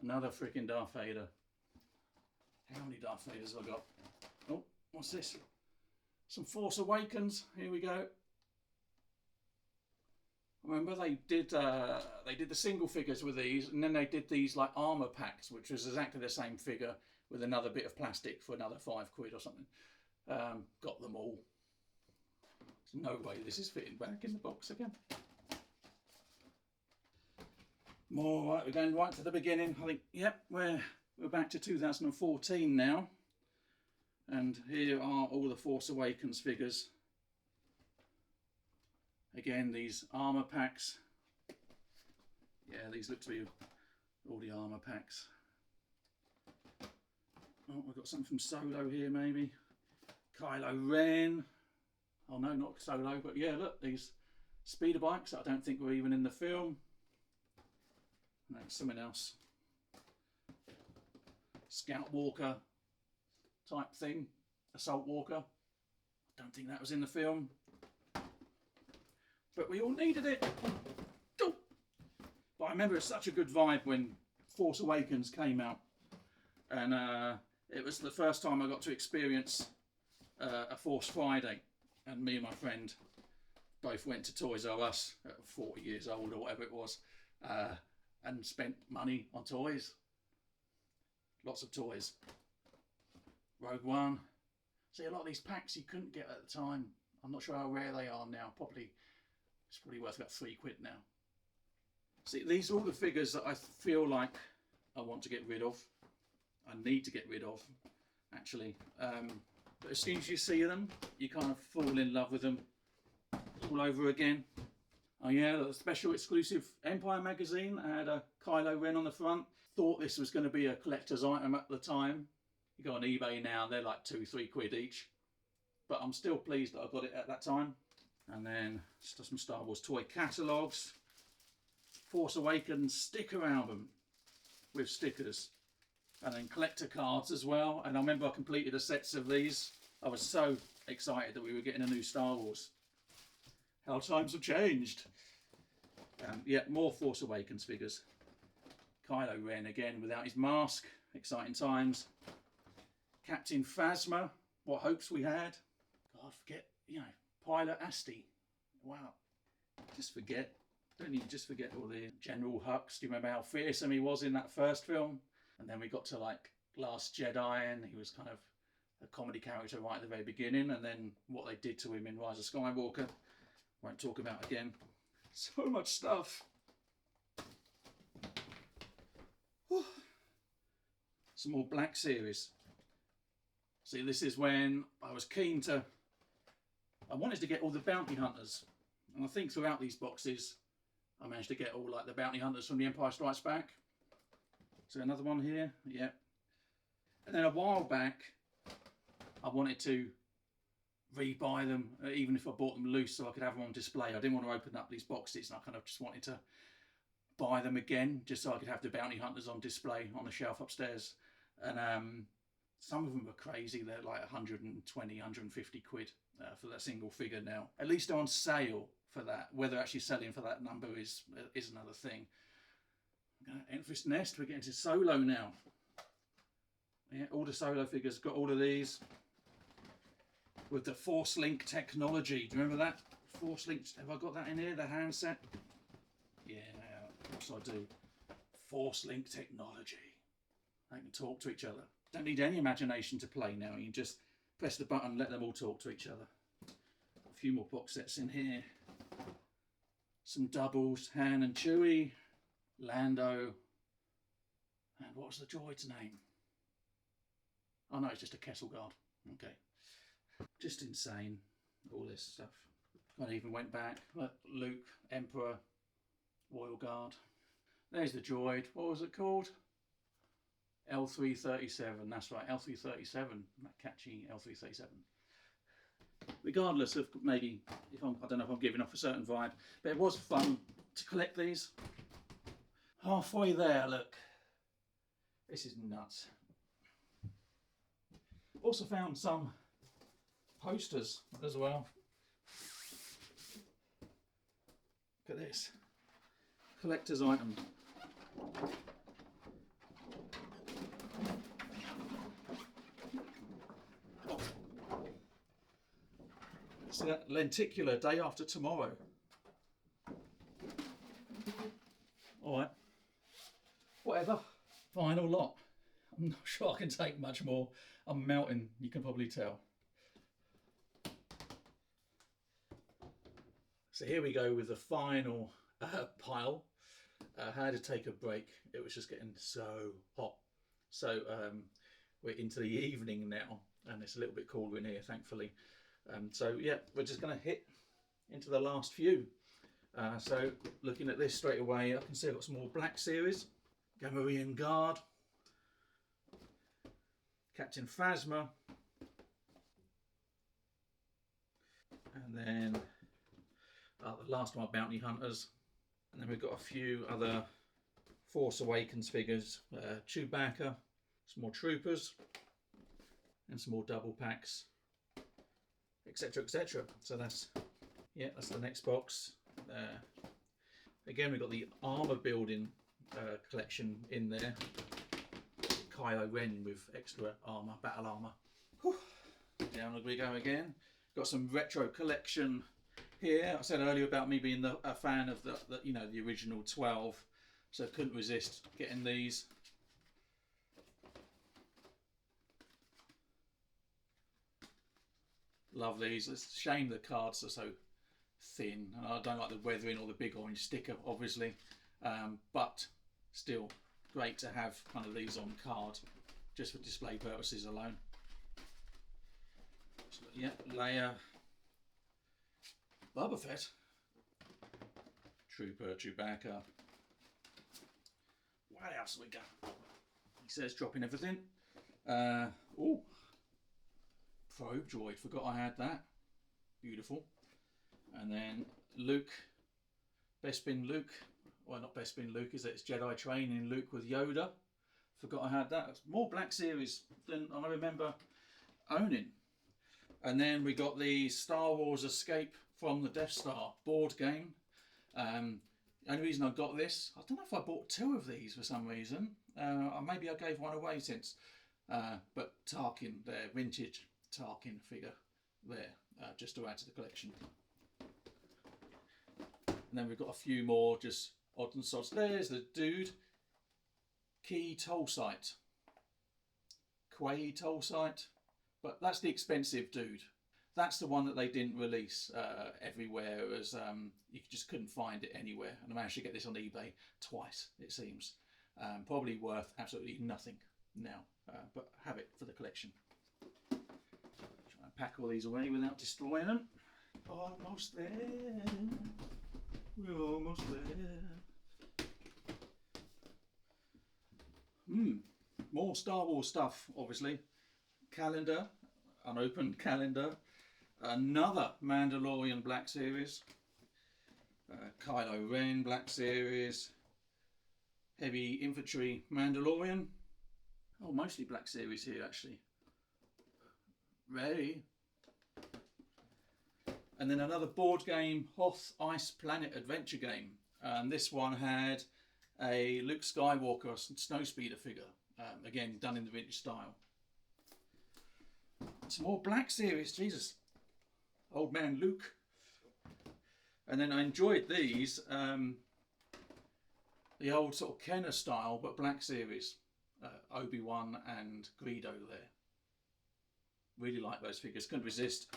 Another freaking Darth Vader. How many Darth Vaders have I got? Oh, what's this? Some Force Awakens. Here we go. Remember they did the single figures with these, and then they did these like armor packs, which was exactly the same figure with another bit of plastic for another £5 or something. Got them all. There's no way this is fitting back in the box again. More, right, we're going right to the beginning. I think, yep, we're back to 2014 now. And here are all the Force Awakens figures. Again, these armour packs. Yeah, these look to be all the armour packs. Oh, we've got something from Solo here, maybe. Kylo Ren. Oh no, not Solo, but yeah, look, these speeder bikes that I don't think were even in the film. No, something else. Scout Walker type thing, Assault Walker. I don't think that was in the film, but we all needed it. Oh. But I remember it's such a good vibe when Force Awakens came out, and it was the first time I got to experience a Force Friday, and me and my friend both went to Toys R Us at 40 years old or whatever it was, and spent money on toys. Lots of toys. Rogue One. See, a lot of these packs you couldn't get at the time. I'm not sure how rare they are now. It's probably worth about £3 now. See, these are all the figures that I feel like I want to get rid of. I need to get rid of, actually. But as soon as you see them, you kind of fall in love with them all over again. Oh yeah, the special exclusive Empire magazine had a Kylo Ren on the front. Thought this was going to be a collector's item at the time. You go on eBay now, they're like £2-3 each. But I'm still pleased that I got it at that time. And then some Star Wars toy catalogues. Force Awakens sticker album with stickers. And then collector cards as well. And I remember I completed a set of these. I was so excited that we were getting a new Star Wars. How times have changed. Yeah, more Force Awakens figures. Kylo Ren again without his mask. Exciting times. Captain Phasma. What hopes we had. God, forget, you know, Pilot Asti. Wow. Just forget. Don't you just forget all the General Hux? Do you remember how fearsome he was in that first film? And then we got to like Last Jedi and he was kind of a comedy character right at the very beginning. And then what they did to him in Rise of Skywalker. Won't talk about again. So much stuff. Whew. Some more Black Series. See, this is when I was keen to... I wanted to get all the bounty hunters. And I think throughout these boxes, I managed to get all like the bounty hunters from The Empire Strikes Back. So another one here, yeah. And then a while back, I wanted to rebuy them, even if I bought them loose so I could have them on display. I didn't want to open up these boxes, and I kind of just wanted to buy them again, just so I could have the bounty hunters on display on the shelf upstairs. And some of them were crazy. They're like 120, 150 quid for that single figure now. At least they're on sale for that. Whether actually selling for that number is another thing. Enfys Nest, we're getting to Solo now. Yeah, all the Solo figures, got all of these. With the Force Link technology. Do you remember that? Force Link, have I got that in here, the handset? Yeah, of course I do. Force Link technology. They can talk to each other. Don't need any imagination to play now. You can just press the button and let them all talk to each other. A few more box sets in here. Some doubles, Han and Chewie, Lando, and what was the droid's name? Oh no, it's just a Kessel Guard. Okay. Just insane, all this stuff. I even went back. Luke, Emperor, Royal Guard. There's the droid. What was it called? L337. That's right, L337. That catchy L337. Regardless of maybe, I don't know if I'm giving off a certain vibe, but it was fun to collect these. Halfway there, look. This is nuts. Also found some posters as well. Look at this. Collector's item. See that lenticular Day After Tomorrow. Alright. Whatever. Final lot. I'm not sure I can take much more. I'm melting, you can probably tell. So here we go with the final pile. I had to take a break. It was just getting so hot. So we're into the evening now, and it's a little bit cooler in here, thankfully. So yeah, we're just going to hit into the last few. So looking at this straight away, I can see I've got some more Black Series. Gamorrean Guard. Captain Phasma. And then the last one, Bounty Hunters. And then we've got a few other Force Awakens figures. Chewbacca, some more troopers, and some more double packs, etc, etc. So that's, yeah, that's the next box. Again, we've got the armour building collection in there. Kylo Ren with extra armour, battle armour. Whew. Down we go again. Got some retro collection here. I said earlier about me being a fan of the you know, the original 12, so couldn't resist getting these. Love these. It's a shame the cards are so thin, and I don't like the weathering or the big orange sticker, obviously, but still great to have one of these on card just for display purposes alone. So, yeah, Leia, Boba Fett, Trooper, Chewbacca. What else have we got? He says dropping everything. Oh, probe droid, forgot I had that. Beautiful. And then Luke, Bespin Luke. Well, not Bespin Luke, is it? It's Jedi training Luke with Yoda. Forgot I had that. More Black Series than I remember owning. And then we got the Star Wars Escape from the Death Star board game. The only reason I got this, I don't know if I bought 2 of these for some reason. Maybe I gave one away since. But Tarkin, their vintage Tarkin figure there, just to add to the collection. And then we've got a few more just odds and sods. There's the dude. Key Toll Site. Quay Toll Site. But that's the expensive dude. That's the one that they didn't release everywhere, as you just couldn't find it anywhere. And I managed to get this on eBay twice, it seems. Probably worth absolutely nothing now, but have it for the collection. Try and pack all these away without destroying them. Almost there. We're almost there. More Star Wars stuff, obviously. Calendar, unopened calendar. Another Mandalorian Black Series. Kylo Ren Black Series. Heavy Infantry Mandalorian. Oh, mostly Black Series here, actually. Rey. And then another board game, Hoth Ice Planet adventure game. This one had a Luke Skywalker snowspeeder figure. Again, done in the vintage style. Some more Black Series, Jesus. Old man Luke. And then I enjoyed these. The old sort of Kenner style, but Black Series. Obi-Wan and Greedo there. Really like those figures. Couldn't resist.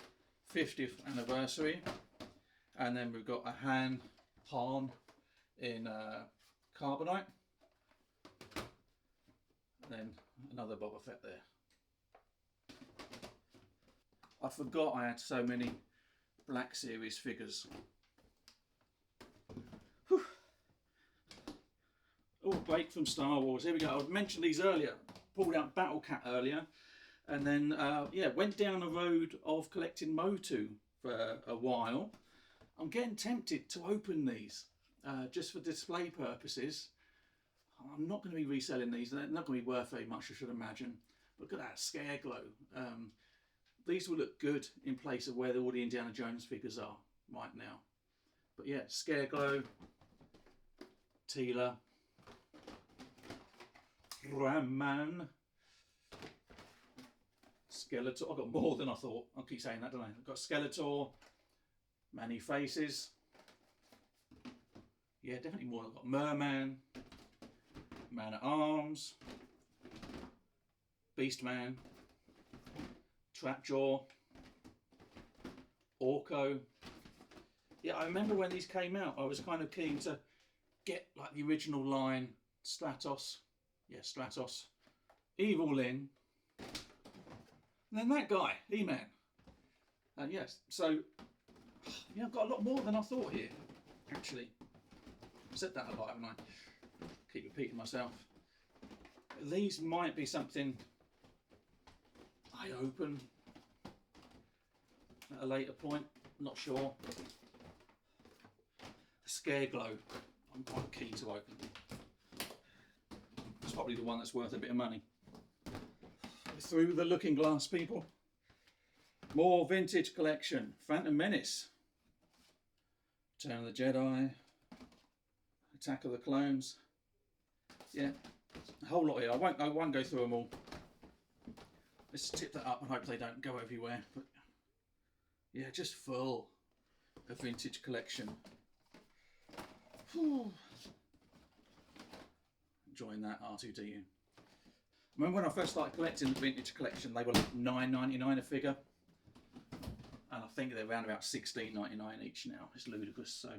50th anniversary. And then we've got a Han in carbonite. And then another Boba Fett there. I forgot I had so many Black Series figures. Whew. Oh, break from Star Wars. Here we go. I mentioned these earlier. Pulled out Battle Cat earlier. And then, yeah, went down a road of collecting Motu for a while. I'm getting tempted to open these just for display purposes. I'm not going to be reselling these. They're not going to be worth very much, I should imagine. Look at that Scare Glow. These will look good in place of where all the Indiana Jones figures are right now. But yeah, Scare Glow, Teela, Ram Man, Skeletor. I've got more than I thought. I keep saying that, don't I? I've got Skeletor, Many Faces. Yeah, definitely more. I've got Merman, Man at Arms, Beastman, Trapjaw, Orko. Yeah, I remember when these came out, I was kind of keen to get like the original line. Stratos. Yeah, Stratos. Evil Lyn. And then that guy, He-Man. And yes, so yeah, I've got a lot more than I thought here, actually. I've said that a lot, haven't I? Keep repeating myself. These might be something I open at a later point, not sure. The Scare Glow, I'm quite keen to open. It's probably the one that's worth a bit of money. through the looking glass, people. More vintage collection. Phantom Menace, Return of the Jedi, Attack of the Clones. Yeah, a whole lot here. I won't go through them all. Let's tip that up and hope they don't go everywhere. But yeah, just full of vintage collection. Whew. Enjoying that R2D2. Remember when I first started collecting the vintage collection, they were like $9.99 a figure, and I think they're around about $16.99 each now. It's ludicrous. So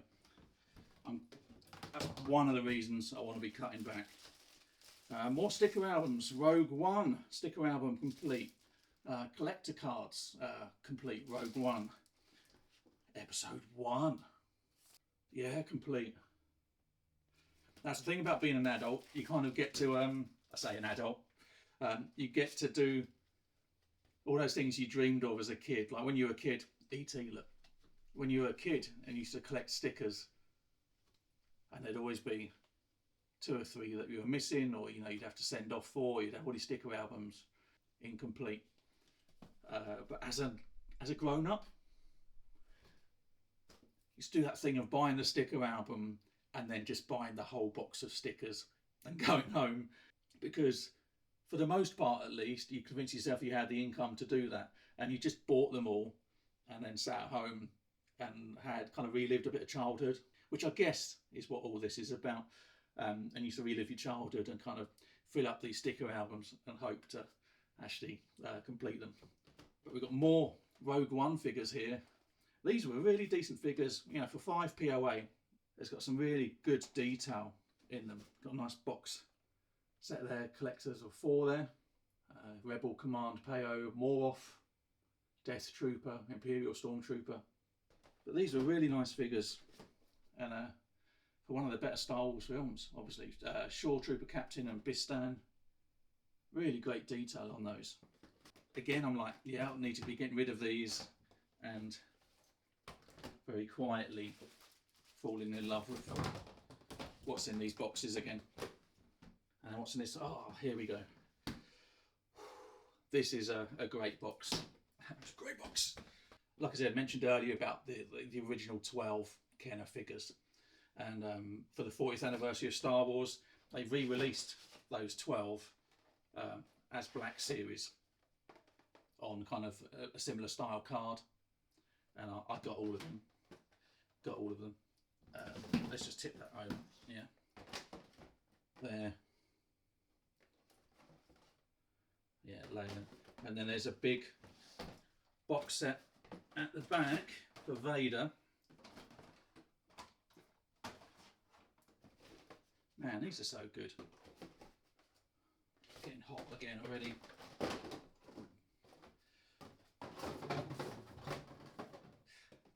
that's one of the reasons I want to be cutting back. More sticker albums. Rogue One sticker album complete. Collector cards complete. Rogue One. Episode 1. Yeah, complete. That's the thing about being an adult. You kind of get to, I say an adult, you get to do all those things you dreamed of as a kid. Like when you were a kid, E.T., look. When you were a kid and you used to collect stickers, and there'd always be 2 or 3 that you were missing, or you know, you'd have to send off for. You'd have all these sticker albums incomplete. But as a grown-up, you used to do that thing of buying the sticker album and then just buying the whole box of stickers and going home, because for the most part at least you convinced yourself you had the income to do that, and you just bought them all and then sat at home and had kind of relived a bit of childhood, which I guess is what all this is about. And you used to relive your childhood and kind of fill up these sticker albums and hope to actually complete them. But we've got more Rogue One figures here. These were really decent figures, you know, for 5 POA. It's got some really good detail in them. Got a nice box set there, collectors of 4 there. Rebel Command Peo, Moroff, Death Trooper, Imperial Stormtrooper. But these were really nice figures, and for one of the better Star Wars films, obviously. Shore Trooper Captain and Bistan. Really great detail on those. Again, I'm like, yeah, I need to be getting rid of these, and very quietly falling in love with what's in these boxes again. And what's in this? Oh, here we go. This is a great box. It's a great box. Like I said, I mentioned earlier about the original 12 Kenner figures. And for the 40th anniversary of Star Wars, they've re-released those 12 as Black Series on kind of a similar style card. And I got all of them. Got all of them. Let's just tip that over. Yeah. There. Yeah, later. And then there's a big box set at the back for Vader. Man, these are so good. Getting hot again already.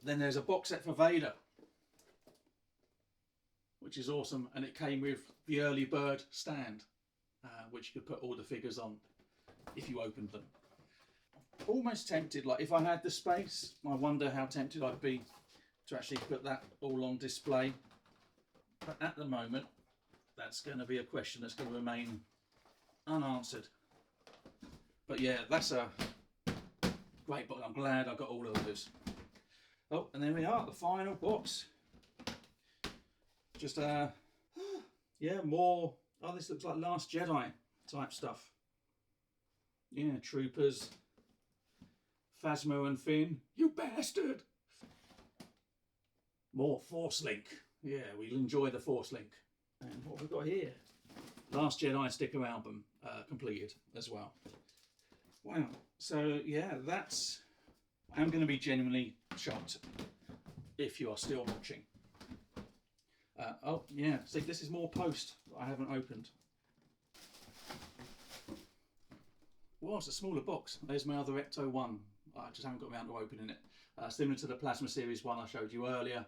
Then there's a box set for Vader, which is awesome, and it came with the early bird stand, which you could put all the figures on if you opened them. Almost tempted, like if I had the space, I wonder how tempted I'd be to actually put that all on display. But at the moment, that's going to be a question that's going to remain unanswered. But yeah, that's a great box. I'm glad I got all of those. Oh, and there we are, the final box. Just yeah, more. Oh, this looks like Last Jedi type stuff. Yeah, troopers. Phasma and Finn. You bastard! More Force Link. Yeah, we'll enjoy the Force Link. And what have we got here? Last Jedi sticker album completed as well. Wow. So yeah, that's. I'm going to be genuinely shocked if you are still watching. Oh yeah, see, this is more post I haven't opened. Well, it's a smaller box. There's my other Ecto 1. I just haven't got around to opening it. Similar to the Plasma Series 1 I showed you earlier,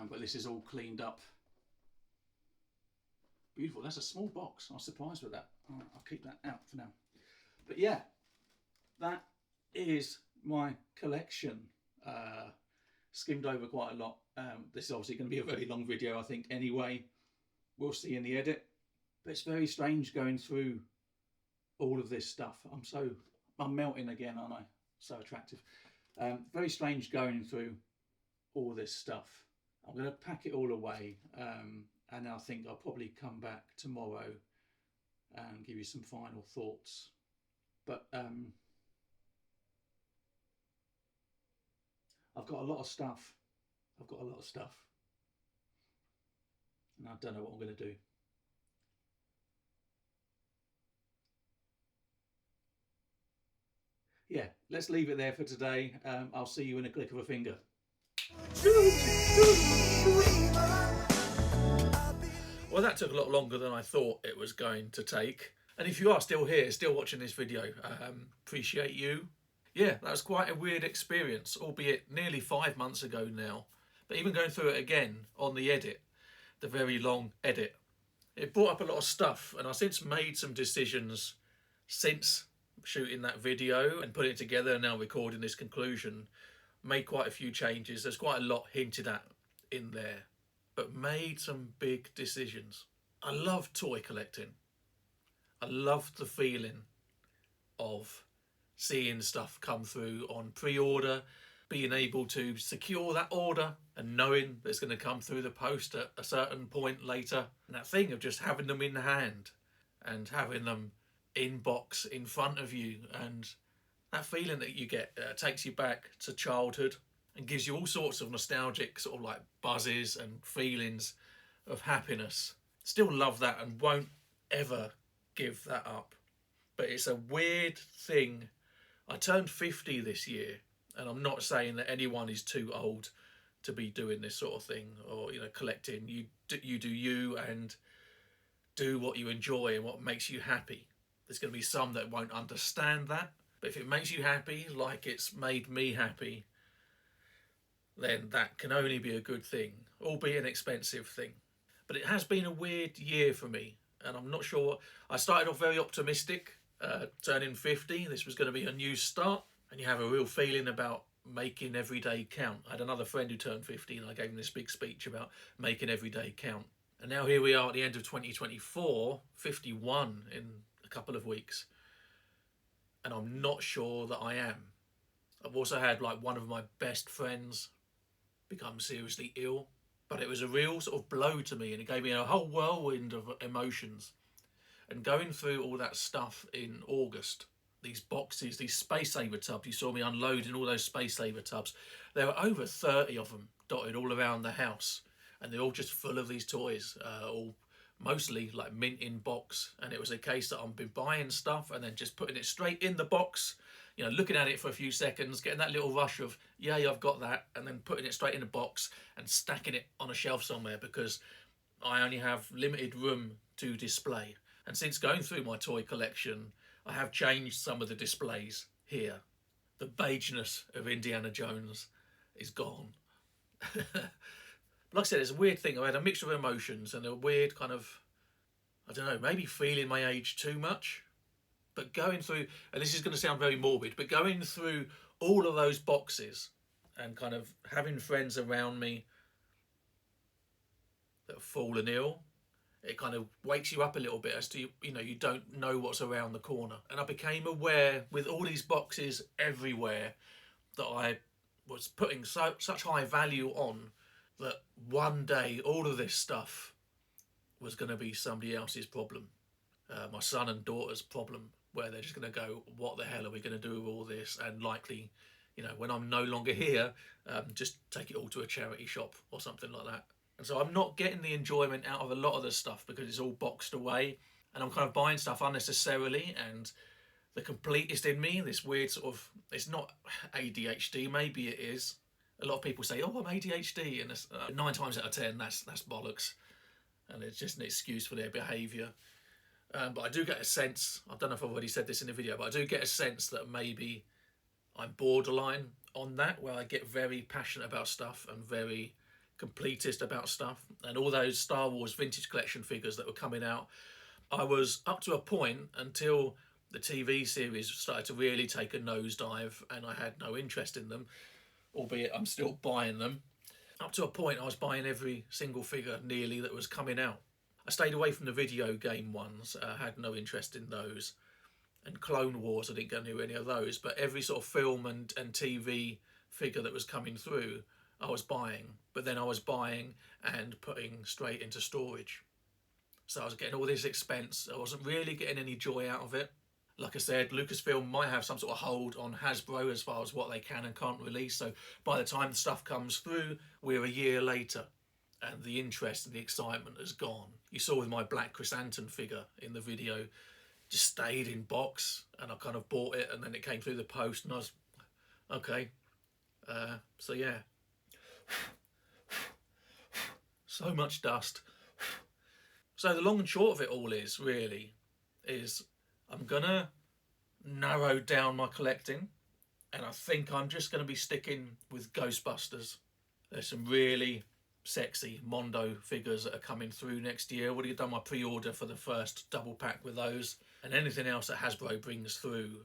but this is all cleaned up. Beautiful. That's a small box. I was surprised with that. I'll keep that out for now. But yeah, that is my collection. Skimmed over quite a lot. This is obviously going to be a very long video, I think, anyway. We'll see in the edit. But it's very strange going through all of this stuff. I'm melting again, aren't I? So attractive. Very strange going through all this stuff. I'm going to pack it all away, and I think I'll probably come back tomorrow and give you some final thoughts. But I've got a lot of stuff. And I don't know what I'm going to do. Yeah, let's leave it there for today. I'll see you in a click of a finger. Well, that took a lot longer than I thought it was going to take. And if you are still here, still watching this video, appreciate you. Yeah, that was quite a weird experience, albeit nearly 5 months ago now. But even going through it again on the edit, the very long edit, it brought up a lot of stuff. And I've since made some decisions since shooting that video and putting it together and now recording this conclusion. Made quite a few changes. There's quite a lot hinted at in there, but made some big decisions. I love toy collecting. I love the feeling of seeing stuff come through on pre-order, being able to secure that order and knowing that it's going to come through the post at a certain point later. And that thing of just having them in hand and having them in box in front of you, and that feeling that you get takes you back to childhood and gives you all sorts of nostalgic sort of like buzzes and feelings of happiness. Still love that and won't ever give that up. But it's a weird thing. I turned 50 this year, and I'm not saying that anyone is too old to be doing this sort of thing or, you know, collecting. You do you and do what you enjoy and what makes you happy. There's going to be some that won't understand that, but if it makes you happy like it's made me happy, then that can only be a good thing, albeit an expensive thing. But it has been a weird year for me, and I'm not sure. I started off very optimistic, turning 50. This was going to be a new start, and you have a real feeling about making every day count. I had another friend who turned 50, and I gave him this big speech about making every day count. And now here we are at the end of 2024, 51 in a couple of weeks, and I'm not sure that I am. I've also had like one of my best friends become seriously ill, but it was a real sort of blow to me, and it gave me a whole whirlwind of emotions. And going through all that stuff in August, these boxes, these Space Saver tubs, you saw me unloading all those Space Saver tubs. There were over 30 of them dotted all around the house, and they're all just full of these toys, all mostly like mint in box. And it was a case that I've been buying stuff and then just putting it straight in the box, you know, looking at it for a few seconds, getting that little rush of, yay, I've got that, and then putting it straight in the box and stacking it on a shelf somewhere because I only have limited room to display. And since going through my toy collection, I have changed some of the displays here. The beigeness of Indiana Jones is gone. Like I said, it's a weird thing. I had a mixture of emotions and a weird kind of, I don't know, maybe feeling my age too much. But going through, and this is going to sound very morbid, but going through all of those boxes and kind of having friends around me that have fallen ill, it kind of wakes you up a little bit as to, you know, you don't know what's around the corner. And I became aware with all these boxes everywhere that I was putting such high value on, that one day all of this stuff was going to be somebody else's problem. My son and daughter's problem, where they're just going to go, what the hell are we going to do with all this? And likely, you know, when I'm no longer here, just take it all to a charity shop or something like that. And so I'm not getting the enjoyment out of a lot of the stuff because it's all boxed away, and I'm kind of buying stuff unnecessarily. And the completist in me, this weird sort of, it's not ADHD, maybe it is. A lot of people say, oh, I'm ADHD, and it's, 9 times out of 10, that's bollocks. And it's just an excuse for their behaviour. But I do get a sense, I don't know if I've already said this in the video, but I do get a sense that maybe I'm borderline on that, where I get very passionate about stuff and very completist about stuff. And all those Star Wars vintage collection figures that were coming out, I was up to a point until the TV series started to really take a nosedive and I had no interest in them, albeit I'm still buying them. Up to a point I was buying every single figure nearly that was coming out. I stayed away from the video game ones, had no interest in those. and Clone Wars, I didn't go near any of those, but every sort of film and TV figure that was coming through, I was buying. But then I was buying and putting straight into storage. So I was getting all this expense. I wasn't really getting any joy out of it. Like I said, Lucasfilm might have some sort of hold on Hasbro as far as what they can and can't release. So by the time the stuff comes through, we're a year later. And the interest and the excitement has gone. You saw with my Black Chrysanthemum figure in the video, just stayed in box, and I kind of bought it, and then it came through the post, and I was, okay. So yeah. So much dust. So the long and short of it all is, really, is I'm gonna narrow down my collecting, and I think I'm just gonna be sticking with Ghostbusters. There's some really sexy Mondo figures that are coming through next year. I've already done my pre-order for the first double pack with those, and anything else that Hasbro brings through,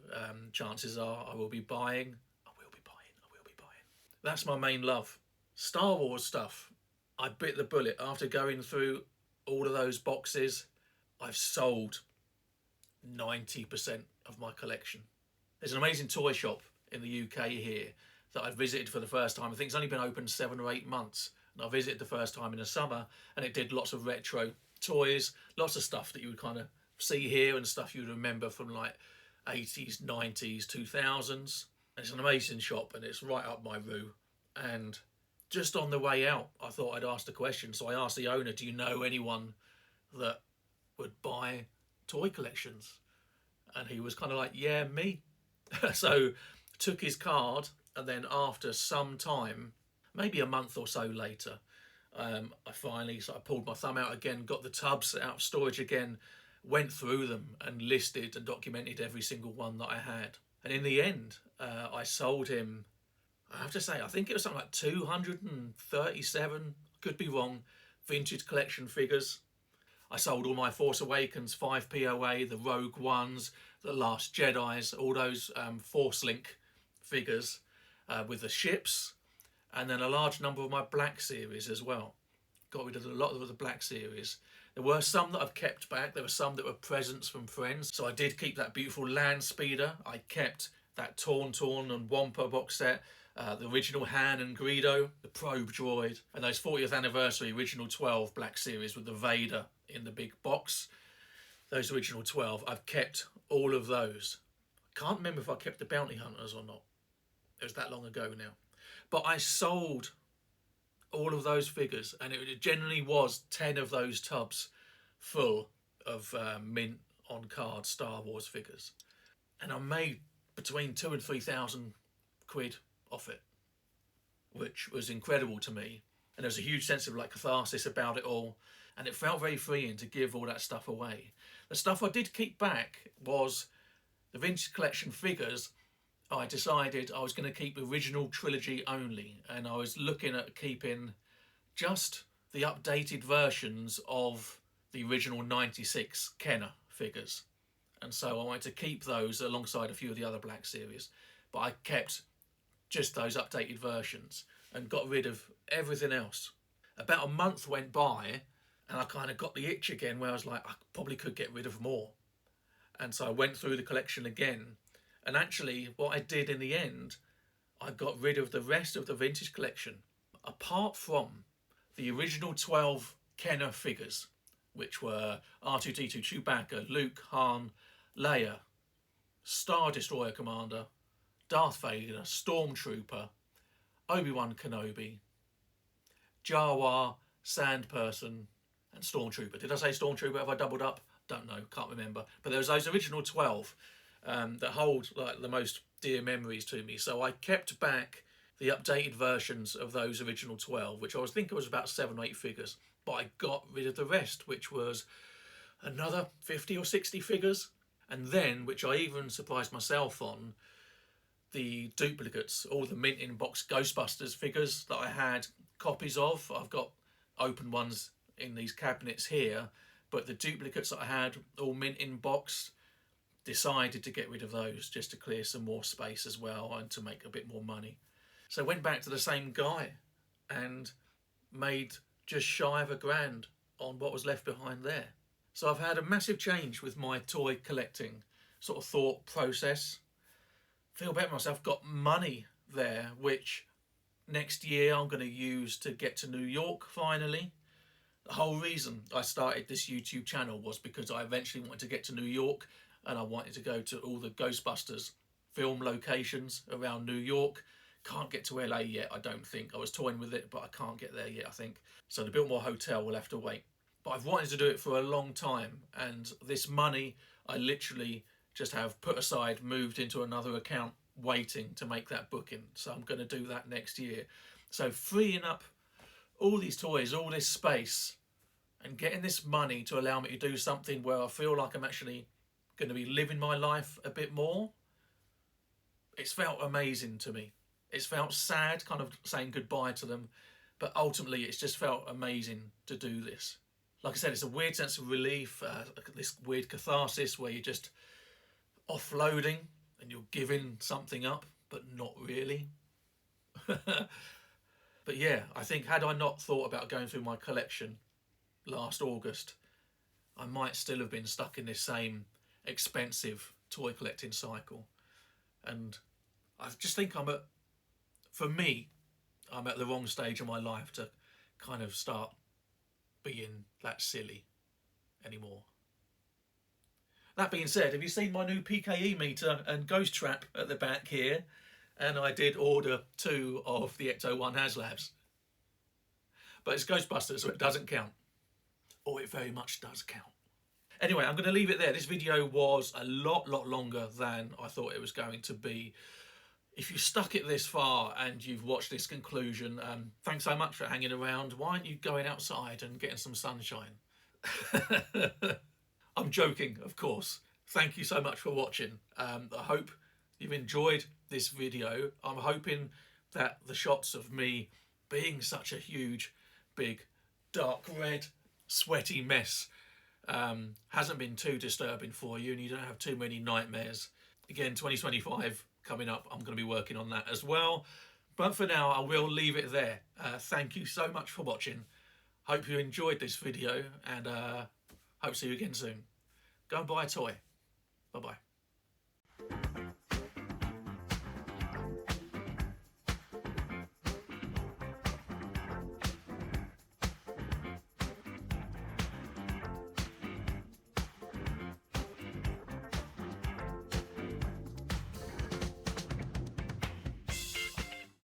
chances are I will be buying. That's my main love. Star Wars stuff, I bit the bullet. After going through all of those boxes, I've sold 90% of my collection. There's an amazing toy shop in the UK here that I visited for the first time. I think it's only been open 7 or 8 months. And I visited the first time in the summer, and it did lots of retro toys, lots of stuff that you would kind of see here and stuff you would remember from like 80s, 90s, 2000s. And it's an amazing shop, and it's right up my route. And just on the way out, I thought I'd ask the question. So I asked the owner, do you know anyone that would buy toy collections? And he was kind of like, yeah, me. So took his card, and then after some time, maybe a month or so later, I finally sort of pulled my thumb out again, got the tubs out of storage again, went through them and listed and documented every single one that I had. And in the end, I sold him, I have to say, I think it was something like 237, could be wrong, vintage collection figures. I sold all my Force Awakens 5 POA, the Rogue Ones, the Last Jedis, all those Force Link figures with the ships, and then a large number of my Black series as well. Got rid of a lot of the Black series. There were some that I've kept back. There were some that were presents from friends. So I did keep that beautiful Land Speeder. I kept that Tauntaun and Wampa box set, the original Han and Greedo, the Probe Droid, and those 40th anniversary original 12 Black series with the Vader in the big box. Those original 12, I've kept all of those. I can't remember if I kept the Bounty Hunters or not. It was that long ago now. But I sold all of those figures, and it generally was 10 of those tubs full of mint on card Star Wars figures. And I made between 2,000 and 3,000 quid off it, which was incredible to me. And there was a huge sense of like catharsis about it all, and it felt very freeing to give all that stuff away. The stuff I did keep back was the vintage collection figures. I decided I was going to keep original trilogy only, and I was looking at keeping just the updated versions of the original 96 Kenner figures. And so I wanted to keep those alongside a few of the other Black series, but I kept just those updated versions and got rid of everything else. About a month went by, and I kind of got the itch again where I was like, I probably could get rid of more. And so I went through the collection again. And actually, what I did in the end, I got rid of the rest of the vintage collection, apart from the original 12 Kenner figures, which were R2-D2, Chewbacca, Luke, Han, Leia, Star Destroyer Commander, Darth Vader, Stormtrooper, Obi-Wan Kenobi, Jawa, Sandperson, and Stormtrooper. Did I say Stormtrooper? Have I doubled up? Don't know, can't remember. But there was those original 12 that hold like the most dear memories to me. So I kept back the updated versions of those original 12, which I was thinking was about 7 or 8 figures. But I got rid of the rest, which was another 50 or 60 figures. And then, which I even surprised myself on, the duplicates, all the mint in box Ghostbusters figures that I had copies of. I've got open ones in these cabinets here, but the duplicates that I had all mint in box, decided to get rid of those just to clear some more space as well and to make a bit more money. So I went back to the same guy and made just shy of $1,000 on what was left behind there. So I've had a massive change with my toy collecting sort of thought process. Feel better myself, got money there, which next year I'm going to use to get to New York finally. The whole reason I started this YouTube channel was because I eventually wanted to get to New York, and I wanted to go to all the Ghostbusters film locations around New York. Can't get to LA yet, I don't think. I was toying with it, but I can't get there yet, I think. So the Biltmore Hotel will have to wait. But I've wanted to do it for a long time, and this money I literally just have put aside, moved into another account, waiting to make that booking. So I'm going to do that next year. So freeing up all these toys, all this space, and getting this money to allow me to do something where I feel like I'm actually going to be living my life a bit more. It's felt amazing to me. It's felt sad kind of saying goodbye to them, but ultimately it's just felt amazing to do this. Like I said, it's a weird sense of relief, this weird catharsis where you're just offloading and you're giving something up, but not really. But yeah, I think had I not thought about going through my collection last August, I might still have been stuck in this same expensive toy collecting cycle. And I just think for me, I'm at the wrong stage of my life to kind of start being that silly anymore. That being said, have you seen my new PKE meter and ghost trap at the back here? And I did order 2 of the Ecto-1 HasLabs. But it's Ghostbusters, so it doesn't count. Or it very much does count. Anyway, I'm going to leave it there. This video was a lot longer than I thought it was going to be. If you stuck it this far and you've watched this conclusion, thanks so much for hanging around. Why aren't you going outside and getting some sunshine? I'm joking, of course. Thank you so much for watching. I hope you've enjoyed this video. I'm hoping that the shots of me being such a huge, big, dark red, sweaty mess hasn't been too disturbing for you and you don't have too many nightmares. Again, 2025 coming up, I'm going to be working on that as well. But for now, I will leave it there. Thank you so much for watching. Hope you enjoyed this video and hope to see you again soon. Go and buy a toy. Bye-bye.